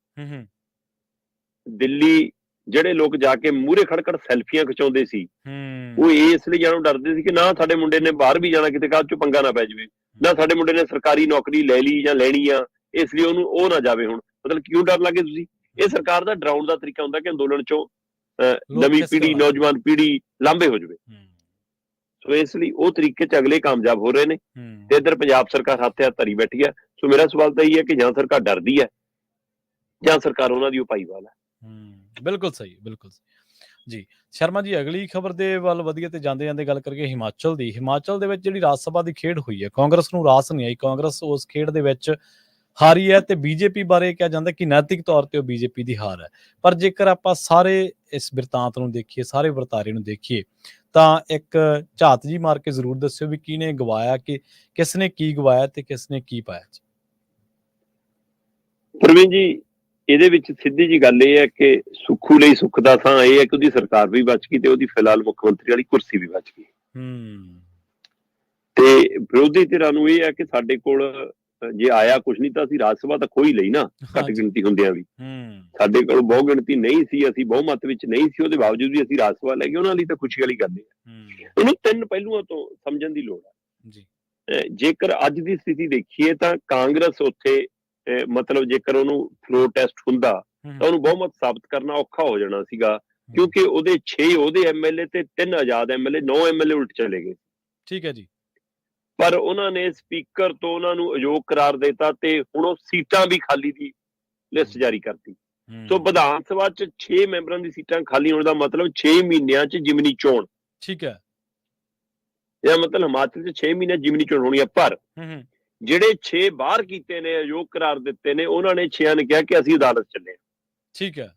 ਦਿੱਲੀ ਜਿਹੜੇ ਲੋਕ ਜਾ ਕੇ ਮੂਹਰੇ ਖੜਖੜ ਸੈਲਫੀਆਂ ਖਿਚਾਉਂਦੇ ਸੀ, ਉਹ ਇਸ ਲਈ ਜਾਣੋਂ ਡਰਦੇ ਸੀ ਕਿ ਨਾ ਸਾਡੇ ਮੁੰਡੇ ਨੇ ਬਾਹਰ ਵੀ ਜਾਣਾ, ਕਿਤੇ ਕਾਹ ਚੋਂ ਪੰਗਾ ਨਾ ਪੈ ਜਾਵੇ, ਨਾ ਸਾਡੇ ਮੁੰਡੇ ਨੇ ਸਰਕਾਰੀ ਨੌਕਰੀ ਲੈ ਲਈ ਜਾਂ ਲੈਣੀ ਆ, ਇਸ ਲਈ ਉਹਨੂੰ ਉਹ ਨਾ ਜਾਵੇ। ਹੁਣ ਮਤਲਬ ਕਿਉਂ ਡਰ ਲੱਗੇ ਤੁਸੀਂ? ਇਹ ਸਰਕਾਰ ਦਾ ਡਰਾਉਣ ਦਾ ਤਰੀਕਾ ਹੁੰਦਾ ਕਿ ਅੰਦੋਲਨ ਚੋਂ ਨਵੀਂ ਪੀੜ੍ਹੀ, ਨੌਜਵਾਨ ਪੀੜ੍ਹੀ ਲਾਂਭੇ ਹੋ ਜਾਵੇ। ਸੋ ਇਸ ਲਈ ਉਹ ਤਰੀਕੇ ਚ ਅਗਲੇ ਕਾਮਯਾਬ ਹੋ ਰਹੇ ਨੇ ਤੇ ਇੱਧਰ ਪੰਜਾਬ ਸਰਕਾਰ ਹੱਥ ਧਰੀ ਬੈਠੀ ਹੈ। ਸੋ ਮੇਰਾ ਸਵਾਲ ਤਾਂ ਇਹ ਹੈ ਕਿ ਜਾਂ ਸਰਕਾਰ ਡਰਦੀ ਹੈ ਜਾਂ ਸਰਕਾਰ ਉਹਨਾਂ ਦੀ ਉਪਾਈਵਾਲ ਹੈ। ਬਿਲਕੁਲ ਸਹੀ, ਬਿਲਕੁਲ ਜੀ। ਸ਼ਰਮਾ ਜੀ, ਅਗਲੀ ਖਬਰ ਦੇ ਵੱਲ ਵਧੀਆ ਤੇ ਜਾਂਦੇ ਜਾਂਦੇ ਗੱਲ ਕਰੀਏ ਹਿਮਾਚਲ ਦੀ। ਹਿਮਾਚਲ ਦੇ ਵਿੱਚ ਜਿਹੜੀ ਰਾਜ ਸਭਾ ਦੀ ਖੇਡ ਹੋਈ ਹੈ, ਕਾਂਗਰਸ ਨੂੰ ਰਾਸ ਨਹੀਂ ਆਈ, ਕਾਂਗਰਸ ਉਸ ਖੇਡ ਦੇ ਵਿੱਚ ਹਾਰੀ ਹੈ ਤੇ ਬੀਜੇਪੀ ਬਾਰੇ ਕਿਹਾ ਜਾਂਦਾ ਕਿ ਨੈਤਿਕ ਤੌਰ ਤੇ ਉਹ ਬੀਜੇਪੀ ਦੀ ਹਾਰ ਹੈ। ਪਰ ਜੇਕਰ ਆਪਾਂ ਸਾਰੇ ਇਸ ਬਿਰਤਾਂਤ ਨੂੰ ਦੇਖੀਏ, ਸਾਰੇ ਵਰਤਾਰੇ ਨੂੰ ਦੇਖੀਏ ਤਾਂ ਇੱਕ ਝਾਤ ਜੀ ਮਾਰ ਕੇ ਜ਼ਰੂਰ ਦੱਸਿਓ ਵੀ ਕਿਹਨੇ ਗਵਾਇਆ, ਕਿ ਕਿਸ ਨੇ ਕੀ ਗਵਾਇਆ ਤੇ ਕਿਸ ਨੇ ਕੀ ਪਾਇਆ ਜੀ। ਪ੍ਰਵੀਨ ਜੀ, ਇਹਦੇ ਵਿੱਚ ਸਿੱਧੀ ਜੀ ਗੱਲ ਇਹ ਹੈ ਕਿ ਸੁੱਖੂ ਲਈ ਸੁੱਖ ਦਾ ਸਾਂ ਇਹ ਹੈ ਕਿ ਉਹਦੀ ਸਰਕਾਰ ਵੀ ਬਚ ਗਈ ਤੇ ਉਹਦੀ ਫਿਲਹਾਲ ਮੁੱਖ ਮੰਤਰੀ ਵਾਲੀ ਕੁਰਸੀ ਵੀ ਬਚ ਗਈ। ਤੇ ਵਿਰੋਧੀ ਧਿਰਾਂ ਨੂੰ ਇਹ ਹੈ ਕਿ ਸਾਡੇ ਕੋਲ ਜੇ ਆਇਆ ਕੁਛ ਨਹੀਂ ਤਾਂ ਅਸੀਂ ਰਾਜ ਸਭਾ ਤਾਂ ਖੋਈ ਲਈ ਨਾ, ਘੱਟ ਗਿਣਤੀ ਹੁੰਦਿਆਂ ਵੀ ਸਾਡੇ ਕੋਲ ਬਹੁ ਗਿਣਤੀ ਨਹੀਂ ਸੀ, ਅਸੀਂ ਬਹੁਮਤ ਵਿੱਚ ਨਹੀਂ ਸੀ, ਉਹਦੇ ਬਾਵਜੂਦ ਵੀ ਅਸੀਂ ਰਾਜ ਸਭਾ ਲੈ ਗਏ। ਉਹਨਾਂ ਲਈ ਤਾਂ ਖੁਸ਼ੀ ਵਾਲੀ ਗੱਲ ਹੈ। ਇਹਨੂੰ ਤਿੰਨ ਪਹਿਲੂਆਂ ਤੋਂ ਸਮਝਣ ਦੀ ਲੋੜ ਹੈ। ਜੇਕਰ ਅੱਜ ਦੀ ਸਥਿਤੀ ਦੇਖੀਏ ਤਾਂ ਕਾਂਗਰਸ ਉੱਥੇ ਮਤਲਬ ਜੇਕਰ ਉਹਨੂੰ ਫਲੋਰ ਟੈਸਟ ਹੁੰਦਾ ਤਾਂ ਉਹਨੂੰ ਬਹੁਮਤ ਸਾਬਤ ਕਰਨਾ ਔਖਾ ਹੋ ਜਾਣਾ ਸੀਗਾ, ਕਿਉਂਕਿ ਉਹਦੇ 6 ਉਹਦੇ ਐਮਐਲਏ ਤੇ 3 ਆਜ਼ਾਦ ਐਮਐਲਏ, 9 ਐਮਐਲਏ ਉਲਟ ਚਲੇ ਗਏ। ਠੀਕ ਹੈ ਜੀ। ਪਰ ਉਹਨਾਂ ਨੇ ਸਪੀਕਰ ਤੋਂ ਉਹਨਾਂ ਨੂੰ ਅਯੋਗ ਕਰਾਰ ਦਿੱਤਾ ਤੇ ਹੁਣ ਉਹ ਸੀਟਾਂ ਵੀ ਖਾਲੀ ਦੀ ਲਿਸਟ ਜਾਰੀ ਕਰਤੀ। ਸੋ ਵਿਧਾਨ ਸਭਾ 'ਚ 6 ਮੈਂਬਰਾਂ ਦੀ ਸੀਟਾਂ ਖਾਲੀ ਹੋਣ ਦਾ ਮਤਲਬ 6 ਮਹੀਨਿਆਂ 'ਚ ਜਿਮਨੀ ਚੋਣ। ਠੀਕ ਹੈ। ਇਹਦਾ ਮਤਲਬ ਹਿਮਾਚਲ 'ਚ 6 ਮਹੀਨੇ ਜਿਮਨੀ ਚੋਣ ਹੋਣੀ ਹੈ। ਪਰ ਜਿਹੜੇ 6 ਬਾਹਰ ਕੀਤੇ ਨੇ, ਅਯੋਗ ਕਰਾਰ ਦਿੱਤੇ ਨੇ, ਉਹਨਾਂ ਨੇ 6 ਨੇ ਕਿਹਾ ਕਿ ਅਸੀਂ ਅਦਾਲਤ ਚੱਲੇ ਹਾਂ। ਠੀਕ ਹੈ।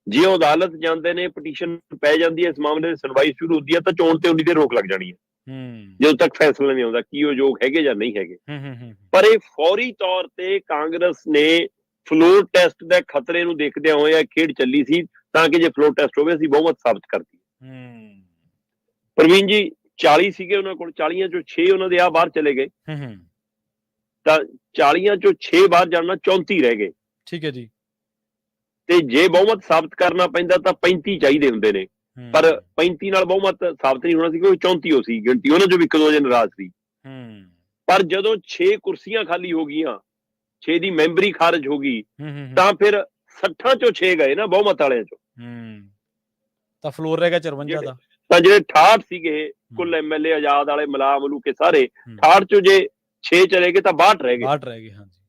ਜੇ ਉਹ ਅਦਾਲਤ ਜਾਂਦੇ ਨੇ, ਪਟੀਸ਼ਨ ਪੈ ਜਾਂਦੀ ਹੈ, ਇਸ ਮਾਮਲੇ ਦੀ ਸੁਣਵਾਈ ਸ਼ੁਰੂ ਹੁੰਦੀ ਹੈ ਤਾਂ ਚੋਣ ਤੇ ਉਨੀ ਦੇਰ ਰੋਕ ਲੱਗ ਜਾਣੀ ਹੈ। ਜਦੋਂ ਤੱਕ ਫੈਸਲਾ ਨਹੀਂ ਆਉਂਦਾ ਕੀ ਉਹ ਯੋਗ ਹੈਗੇ ਜਾਂ ਨਹੀਂ ਹੈਗੇ। ਪਰ ਇਹ ਫੌਰੀ ਤੌਰ ਤੇ ਕਾਂਗਰਸ ਨੇ ਫਲੋਰ ਟੈਸਟ ਦੇ ਖਤਰੇ ਨੂੰ ਦੇਖਦਿਆਂ ਹੋਇਆ ਖੇਡ ਚੱਲੀ ਸੀ ਤਾਂ ਕਿ ਜੇ ਫਲੋਰ ਟੈਸਟ ਹੋਵੇ ਅਸੀਂ ਬਹੁਮਤ ਸਾਬਤ ਕਰ ਦਈਏ। ਪ੍ਰਵੀਨ ਜੀ 40 ਸੀਗੇ ਉਹਨਾਂ ਕੋਲ, 40 ਚੋਂ 6 ਉਹਨਾਂ ਦੇ ਬਾਹਰ ਚਲੇ ਗਏ, ਤਾਂ 40 ਚੋਂ 6 ਬਾਹਰ ਜਾਣਾ 34 ਰਹਿ ਗਏ। ਠੀਕ ਹੈ ਜੀ। ਤੇ ਜੇ ਬਹੁਮਤ ਸਾਬਤ ਕਰਨਾ ਪੈਂਦਾ ਤਾਂ 35 ਚਾਹੀਦੇ ਹੁੰਦੇ ਨੇ, ਪਰ 35 ਨਾਲ ਬਹੁਮਤ ਸਾਬਤ ਨਹੀਂ ਹੋਣਾ ਸੀ ਕਿਉਂਕਿ 34 ਹੋ ਸੀ ਗਿਣਤੀ, ਉਹਨਾਂ ਚੋਂ ਵੀ ਇੱਕ ਦੋ ਜੇ ਨਾਰਾਜ਼ ਸੀ। ਪਰ ਜਦੋਂ 6 ਕੁਰਸੀਆਂ ਖਾਲੀ ਹੋ ਗਈਆਂ, 6 ਦੀ ਮੈਂਬਰੀ ਖਾਰਜ ਹੋ ਗਈ, ਤਾਂ ਫਿਰ 60 ਚੋਂ 6 ਗਏ ਨਾ ਬਹੁਮਤ ਵਾਲਿਆਂ ਚੋਂ, ਤਾਂ ਫਲੋਰ ਰਹਿ ਗਿਆ 54 ਦਾ। ਤਾਂ ਜਿਹੜੇ 68 ਸੀਗੇ ਕੁੱਲ ਐਮਐਲਏ ਆਜ਼ਾਦ ਵਾਲੇ ਮਿਲਾ ਮਲੂ ਕੇ ਸਾਰੇ 68 ਚੋਂ ਜੇ 6 ਚਲੇ ਗਏ ਤਾਂ 62 ਰਹਿ ਗਏ। 62 ਰਹਿ ਗਏ, ਹਾਂਜੀ।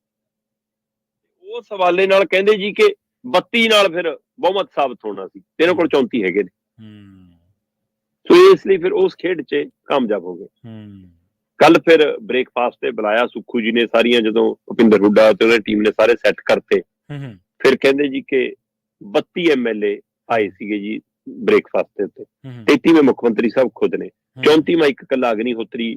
ਉਸ ਹਵਾਲੇ ਨਾਲ ਕਹਿੰਦੇ ਜੀ ਕਿ 32 ਨਾਲ ਫਿਰ ਬਹੁਮਤ ਸਾਬਤ ਹੋਣਾ ਸੀ, ਤੇਰੇ ਕੋਲ 34 ਹੈਗੇ ਨੇ। ਸੋ ਇਸ ਲਈ ਫਿਰ ਉਸ ਖੇਡ 'ਚ ਕਾਮਯਾਬ ਹੋ ਗਏ। ਕੱਲ ਫਿਰ ਬ੍ਰੇਕਫਾਸਟ ਤੇ ਬੁਲਾਇਆ ਸੁੱਖੂ ਜੀ ਨੇ ਸਾਰੀਆਂ, ਜਦੋਂ ਭੁਪਿੰਦਰ ਹੁੱਡਾ ਤੇ ਉਹਦੀ ਟੀਮ ਨੇ ਸਾਰੇ ਸੈੱਟ ਕਰਤੇ, ਫਿਰ ਕਹਿੰਦੇ ਜੀ ਕਿ 32 ਐਮਐਲਏ ਆਏ ਸੀਗੇ ਜੀ ਬ੍ਰੇਕਫਾਸਟ ਦੇ ਉੱਤੇ, 33ਵੇਂ ਮੁੱਖ ਮੰਤਰੀ ਸਾਹਿਬ ਖੁਦ ਨੇ, 34ਵਾਂ ਇੱਕ ਕੱਲਾ ਅਗਨੀਹੋਤਰੀ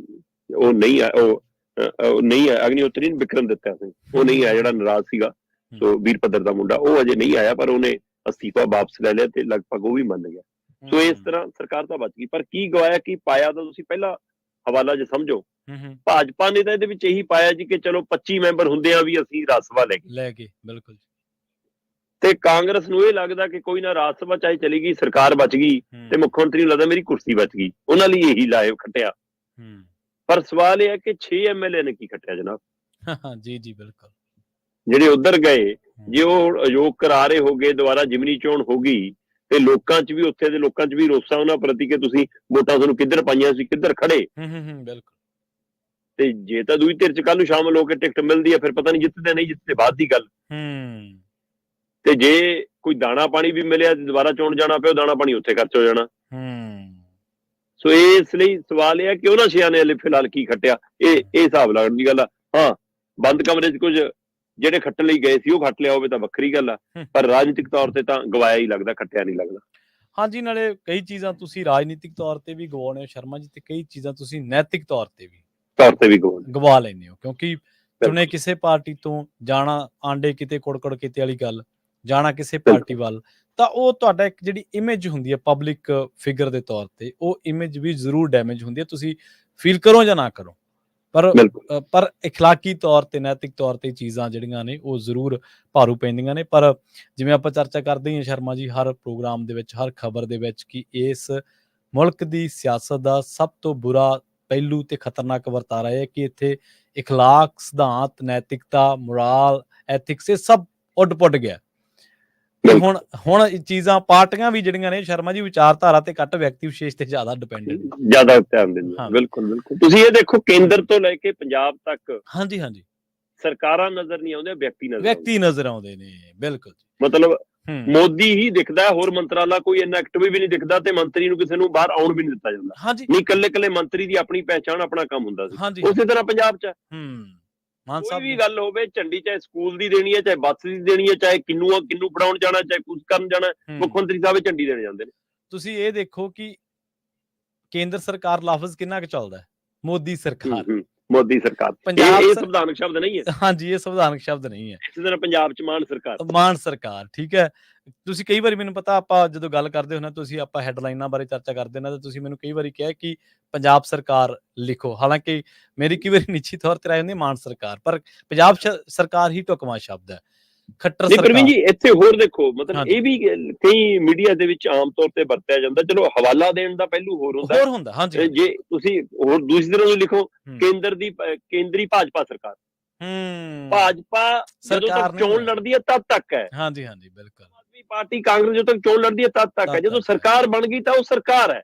ਉਹ ਨਹੀਂ ਆ, ਉਹ ਨਹੀਂ ਆਇਆ ਅਗਨੀਹੋਤਰੀ, ਵਿਕਰਮ ਦਿੱਤਾ ਸਿੰਘ ਉਹ ਨਹੀਂ ਆਇਆ ਜਿਹੜਾ ਨਾਰਾਜ਼ ਸੀਗਾ, ਸੋ ਵੀਰਭੱਦਰ ਦਾ ਮੁੰਡਾ ਉਹ ਅਜੇ ਨਹੀਂ ਆਇਆ, ਪਰ ਉਹਨੇ ਅਸਤੀਫਾ ਵਾਪਸ ਲੈ ਲਿਆ ਤੇ ਲਗਭਗ ਉਹ ਵੀ ਮੰਨ ਗਿਆ। ਸੋ ਇਸ ਤਰ੍ਹਾਂ ਸਰਕਾਰ ਤਾਂ ਬਚ ਗਈ, ਪਰ ਕੀ ਗਵਾਇਆ ਕੀ ਪਾਇਆ ਤਾਂ ਤੁਸੀਂ ਪਹਿਲਾਂ ਹਵਾਲਾ ਜੇ ਸਮਝੋ। ਭਾਜਪਾ ਨੇ ਤਾਂ ਇਹਦੇ ਵਿੱਚ ਇਹੀ ਪਾਇਆ ਜੀ ਕਿ ਚਲੋ 25 ਮੈਂਬਰ ਹੁੰਦੇ ਆ ਵੀ ਅਸੀਂ ਰਾਜ ਸਭਾ ਲੈ ਗਏ, ਬਿਲਕੁਲ। ਤੇ ਕਾਂਗਰਸ ਨੂੰ ਇਹ ਲੱਗਦਾ ਕਿ ਕੋਈ ਨਾ ਰਾਜ ਸਭਾ ਚਾਹੇ ਚਲੀ ਗਈ, ਸਰਕਾਰ ਬਚ ਗਈ ਤੇ ਮੁੱਖ ਮੰਤਰੀ ਨੂੰ ਲੱਗਦਾ ਮੇਰੀ ਕੁਰਸੀ ਬਚ ਗਈ, ਉਹਨਾਂ ਲਈ ਇਹੀ ਲਾਏ ਖੱਟਿਆ। ਪਰ ਸਵਾਲ ਇਹ ਹੈ ਕਿ 6 ਐਮਐਲਏ ਨੇ ਕੀ ਖੱਟਿਆ ਜਨਾਬ। ਜੀ ਜੀ ਬਿਲਕੁਲ। ਜਿਹੜੇ ਉਧਰ ਗਏ, ਜੇ ਉਹ ਅਯੋਗ ਕਰਾ ਰਹੇ ਹੋ ਗਏ, ਦੁਬਾਰਾ ਜਿਮਨੀ ਚੋਣ ਹੋ ਗਈ ਤੇ ਲੋਕਾਂ 'ਚ ਵੀ, ਉੱਥੇ ਦੇ ਲੋਕਾਂ 'ਚ ਵੀ ਰੋਸਾ ਉਹਨਾਂ ਪ੍ਰਤੀ ਕਿ ਤੁਸੀਂ ਵੋਟਾਂ ਤੁਹਾਨੂੰ ਕਿੱਧਰ ਪਾਈਆਂ ਸੀ, ਕਿੱਧਰ ਖੜੇ। ਬਿਲਕੁਲ। ਤੇ ਜੇ ਤਾਂ ਦੂਜੀ ਧਿਰ 'ਚ ਕੱਲ ਨੂੰ ਸ਼ਾਮਲ ਹੋ ਕੇ ਟਿਕਟ ਮਿਲਦੀ ਹੈ, ਫਿਰ ਪਤਾ ਨਹੀਂ ਜਿੱਤਦੇ ਨਹੀਂ ਜਿੱਤਦੇ ਬਾਅਦ ਦੀ ਗੱਲ। ਤੇ ਜੇ ਕੋਈ ਦਾਣਾ ਪਾਣੀ ਵੀ ਮਿਲਿਆ ਤੇ ਦੁਬਾਰਾ ਚੋਣ ਜਾਣਾ ਪਿਆ, ਦਾਣਾ ਪਾਣੀ ਉੱਥੇ ਖਰਚ ਹੋ ਜਾਣਾ। ਸੋ ਇਸ ਲਈ ਸਵਾਲ ਇਹ ਹੈ ਕਿ ਉਹਨਾਂ ਛਿਆਂ ਨੇ ਫਿਲਹਾਲ ਕੀ ਖੱਟਿਆ, ਇਹ ਹਿਸਾਬ ਲੱਗਣ ਦੀ ਗੱਲ ਆ। ਹਾਂ, ਬੰਦ ਕਮਰੇ 'ਚ ਕੁਝ ਜਿਹੜੇ ਖੱਟਣ ਲਈ ਗਏ ਸੀ ਉਹ ਖੱਟ ਲਿਆ ਹੋਵੇ ਤਾਂ ਵੱਖਰੀ ਗੱਲ ਆ, ਪਰ ਰਾਜਨੀਤਿਕ ਤੌਰ ਤੇ ਤਾਂ ਗਵਾਇਆ ਹੀ ਲੱਗਦਾ, ਖੱਟਿਆ ਨਹੀਂ ਲੱਗਦਾ। ਹਾਂਜੀ, ਨਾਲੇ ਕਈ ਚੀਜ਼ਾਂ ਤੁਸੀਂ ਰਾਜਨੀਤਿਕ ਤੌਰ ਤੇ ਵੀ ਗਵਾਉਣੇ ਹੋ ਸ਼ਰਮਾ ਜੀ, ਤੇ ਕਈ ਚੀਜ਼ਾਂ ਤੁਸੀਂ ਨੈਤਿਕ ਤੌਰ ਤੇ ਵੀ ਗਵਾ ਲੈਂਦੇ ਹੋ, ਕਿਉਂਕਿ ਚੁਣੇ ਕਿਸੇ ਪਾਰਟੀ ਤੋਂ ਜਾਣਾ, ਆਂਡੇ ਕਿਤੇ ਕੁੜਕੜ ਕਿਤੇ ਵਾਲੀ ਗੱਲ, ਜਾਣਾ ਕਿਸੇ ਪਾਰਟੀ ਵੱਲ, ਤਾਂ ਉਹ ਤੁਹਾਡਾ ਇੱਕ ਜਿਹੜੀ ਇਮੇਜ ਹੁੰਦੀ ਹੈ ਪਬਲਿਕ ਫਿਗਰ ਦੇ ਤੌਰ ਤੇ, ਉਹ ਇਮੇਜ ਵੀ ਜ਼ਰੂਰ ਡੈਮੇਜ ਹੁੰਦੀ ਹੈ, ਤੁਸੀਂ ਫੀਲ ਕਰੋ ਜਾਂ ਨਾ ਕਰੋ। ਪਰ ਇਖਲਾਕੀ ਤੌਰ ਤੇ, ਨੈਤਿਕ ਤੌਰ ਤੇ ਚੀਜ਼ਾਂ ਜਿਹੜੀਆਂ ਨੇ ਉਹ ਜ਼ਰੂਰ ਭਾਰੂ ਪੈਂਦੀਆਂ ਨੇ। ਪਰ ਜਿਵੇਂ ਆਪਾਂ ਚਰਚਾ ਕਰਦੇ ਹਾਂ ਸ਼ਰਮਾ ਜੀ ਹਰ ਪ੍ਰੋਗਰਾਮ ਦੇ ਵਿੱਚ, ਹਰ ਖਬਰ ਦੇ ਵਿੱਚ, ਕਿ ਇਸ ਮੁਲਕ ਦੀ ਸਿਆਸਤ ਦਾ ਸਭ ਤੋਂ ਬੁਰਾ ਪਹਿਲੂ ਤੇ ਖਤਰਨਾਕ ਵਰਤਾਰਾ ਹੈ ਕਿ ਇੱਥੇ ਇਖਲਾਕ, ਸਿਧਾਂਤ, ਨੈਤਿਕਤਾ, ਮੋਰਾਲ, ਐਥਿਕਸ, ਇਹ ਸਭ ਉੱਡ ਪੁੱਡ ਗਿਆ। ਹੁਣ ਚੀਜ਼ਾਂ, ਪਾਰਟੀਆਂ ਵੀ ਜਿਹੜੀਆਂ ਨੇ ਸ਼ਰਮਾ ਜੀ ਵਿਚਾਰਧਾਰਾ ਤੇ ਘੱਟ, ਵਿਅਕਤੀ ਵਿਸ਼ੇਸ਼ ਤੇ ਜ਼ਿਆਦਾ ਡਿਪੈਂਡੈਂਟ, ਜ਼ਿਆਦਾ ਧਿਆਨ ਦਿੰਦੇ। ਬਿਲਕੁਲ। ਤੁਸੀਂ ਇਹ ਦੇਖੋ ਕੇਂਦਰ ਤੋਂ ਲੈ ਕੇ ਪੰਜਾਬ ਤੱਕ, ਹਾਂਜੀ, ਸਰਕਾਰਾਂ ਨਜ਼ਰ ਨਹੀਂ ਆਉਂਦੇ, ਵਿਅਕਤੀ ਨਜ਼ਰ ਆਉਂਦੇ ਨੇ। ਬਿਲਕੁਲ। ਮਤਲਬ ਮੋਦੀ ਹੀ ਦਿਖਦਾ, ਹੋਰ ਮੰਤਰਾਲਾ ਕੋਈ ਇੰਨਾ ਐਕਟਿਵ ਵੀ ਨਹੀਂ ਦਿਖਦਾ, ਤੇ ਮੰਤਰੀ ਨੂੰ ਕਿਸੇ ਨੂੰ ਬਾਹਰ ਆਉਣ ਵੀ ਨਹੀਂ ਦਿੱਤਾ ਜਾਂਦਾ। ਨਹੀਂ, ਕੱਲੇ ਮੰਤਰੀ ਦੀ ਆਪਣੀ ਪਹਿਚਾਣ, ਆਪਣਾ ਕੰਮ ਹੁੰਦਾ ਸੀ। ਉਸੇ ਤਰ੍ਹਾਂ ਪੰਜਾਬ 'ਚ ਕੋਈ ਵੀ ਗੱਲ ਹੋਵੇ, ਝੰਡੀ ਚਾਹੇ ਸਕੂਲ ਦੀ ਦੇਣੀ ਹੈ, ਚਾਹੇ ਬੱਸ ਦੀ ਦੇਣੀ ਹੈ, ਚਾਹੇ ਕਿੰਨੂ ਫੜਾਉਣ ਜਾਣਾ, ਚਾਹੇ ਕੁਝ ਕਰਨ ਜਾਣਾ, ਮੁੱਖ ਮੰਤਰੀ ਸਾਹਿਬ ਝੰਡੀ ਦੇਣ ਜਾਂਦੇ ਨੇ। ਤੁਸੀਂ ਇਹ ਦੇਖੋ ਕਿ ਕੇਂਦਰ ਸਰਕਾਰ ਲਫ਼ਜ਼ ਕਿੰਨਾ ਕੁ ਚੱਲਦਾ, ਮੋਦੀ ਸਰਕਾਰ, ਇਹ ਸੰਵਿਧਾਨਕ ਸ਼ਬਦ ਨਹੀਂ ਹੈ। ਹਾਂਜੀ, ਇਹ ਸੰਵਿਧਾਨਕ ਸ਼ਬਦ ਨਹੀਂ ਹੈ। ਇਸੇ ਤਰ੍ਹਾਂ ਪੰਜਾਬ 'ਚ ਮਾਨ ਸਰਕਾਰ, ਠੀਕ ਹੈ। ਤੁਸੀਂ ਕਈ ਵਾਰੀ, ਮੈਨੂੰ ਪਤਾ, ਆਪਾਂ ਜਦੋਂ ਗੱਲ ਕਰਦੇ ਹੋ ਨਾ, ਤੁਸੀਂ ਆਪਾਂ ਹੈਡਲਾਈਨਾਂ ਬਾਰੇ ਚਰਚਾ ਕਰਦੇ ਨਾ, ਤਾਂ ਤੁਸੀਂ ਮੈਨੂੰ ਕਈ ਵਾਰੀ ਕਿਹਾ ਕਿ ਪੰਜਾਬ ਸਰਕਾਰ ਲਿਖੋ, ਹਾਲਾਂਕਿ ਮੇਰੀ ਕਈ ਵਾਰੀ ਨਿੱਜੀ ਤੌਰ ਤੇ ਰਾਏ ਹੁੰਦੀ ਮਾਨ ਸਰਕਾਰ, ਪਰ ਪੰਜਾਬ ਸਰਕਾਰ ਹੀ ਢੁਕਵਾਂ ਸ਼ਬਦ ਹੈ। ਖੱਟਰ ਸਰਕਾਰ। ਪ੍ਰਵੀਨ ਜੀ ਇੱਥੇ ਹੋਰ ਦੇਖੋ, ਮਤਲਬ ਇਹ ਵੀ ਕਈ ਮੀਡੀਆ ਦੇ ਵਿੱਚ ਆਮ ਤੌਰ ਤੇ ਵਰਤਿਆ ਜਾਂਦਾ, ਚਲੋ ਹਵਾਲਾ ਦੇਣ ਦਾ ਪਹਿਲੂ ਹੋਰ ਹੁੰਦਾ। ਹਾਂਜੀ, ਜੇ ਤੁਸੀਂ ਹੋਰ ਦੂਸਰੀ ਤਰ੍ਹਾਂ ਲਿਖੋ, ਕੇਂਦਰੀ ਭਾਜਪਾ ਸਰਕਾਰ, ਭਾਜਪਾ ਜਦੋਂ ਤੱਕ ਚੋਣ ਲੜਦੀ ਹੈ ਤਦ ਤੱਕ ਹੈ। ਹਾਂਜੀ, ਬਿਲਕੁਲ। ਆਦਮੀ ਪਾਰਟੀ, ਕਾਂਗਰਸ ਜਦੋਂ ਤੱਕ ਚੋਣ ਲੜਦੀ ਹੈ ਤਦ ਤੱਕ ਹੈ, ਜਦੋਂ ਸਰਕਾਰ ਬਣ ਗਈ ਤਾਂ ਉਹ ਸਰਕਾਰ ਹੈ,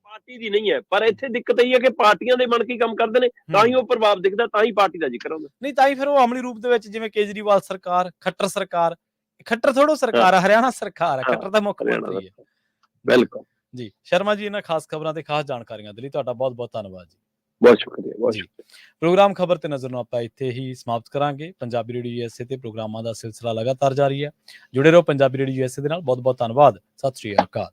ਪਾਰਟੀ ਦੀ ਨਹੀਂ ਹੈ। ਪਰ ਇੱਥੇ ਦਿੱਕਤ ਇਹ ਹੈ ਕਿ ਪਾਰਟੀਆਂ ਦੇ ਬਣ ਕੇ ਕੰਮ ਕਰਦੇ ਨੇ, ਤਾਂ ਹੀ ਉਹ ਪ੍ਰਭਾਵ ਦਿਖਦਾ, ਤਾਂ ਹੀ ਪਾਰਟੀ ਦਾ ਜ਼ਿਕਰ ਹੁੰਦਾ। ਨਹੀਂ, ਤਾਂ ਹੀ ਫਿਰ ਉਹ ਅਮਲੀ ਰੂਪ ਦੇ ਵਿੱਚ, ਜਿਵੇਂ ਕੇਜਰੀਵਾਲ ਸਰਕਾਰ, ਖੱਟਰ ਸਰਕਾਰ, ਖੱਟਰ ਥੋੜੋ ਸਰਕਾਰ ਹੈ, ਹਰਿਆਣਾ ਸਰਕਾਰ ਹੈ, ਖੱਟਰ ਦਾ ਮੁੱਖ ਮੰਤਰੀ ਹੈ। ਬਿਲਕੁਲ ਜੀ। ਸ਼ਰਮਾ ਜੀ, ਇਹਨਾਂ ਖਾਸ ਖਬਰਾਂ ਤੇ ਖਾਸ ਜਾਣਕਾਰੀਆਂ ਦੇ ਲਈ ਤੁਹਾਡਾ ਬਹੁਤ ਬਹੁਤ ਧੰਨਵਾਦ ਜੀ। ਬਹੁਤ ਸ਼ੁਕਰੀਆ ਜੀ। ਪ੍ਰੋਗਰਾਮ ਖਬਰ ਤੇ ਨਜ਼ਰ ਨੂੰ ਆਪਾਂ ਇੱਥੇ ਹੀ ਸਮਾਪਤ ਕਰਾਂਗੇ। ਪੰਜਾਬੀ ਰੇਡੀਓ USA ਤੇ ਪ੍ਰੋਗਰਾਮਾਂ ਦਾ ਸਿਲਸਿਲਾ ਲਗਾਤਾਰ ਜਾਰੀ ਹੈ। ਜੁੜੇ ਰਹੋ ਪੰਜਾਬੀ ਰੇਡੀਓ USA ਦੇ ਨਾਲ। ਬਹੁਤ ਬਹੁਤ ਧੰਨਵਾਦ। ਸਤਿ ਸ਼੍ਰੀ ਅਕਾਲ।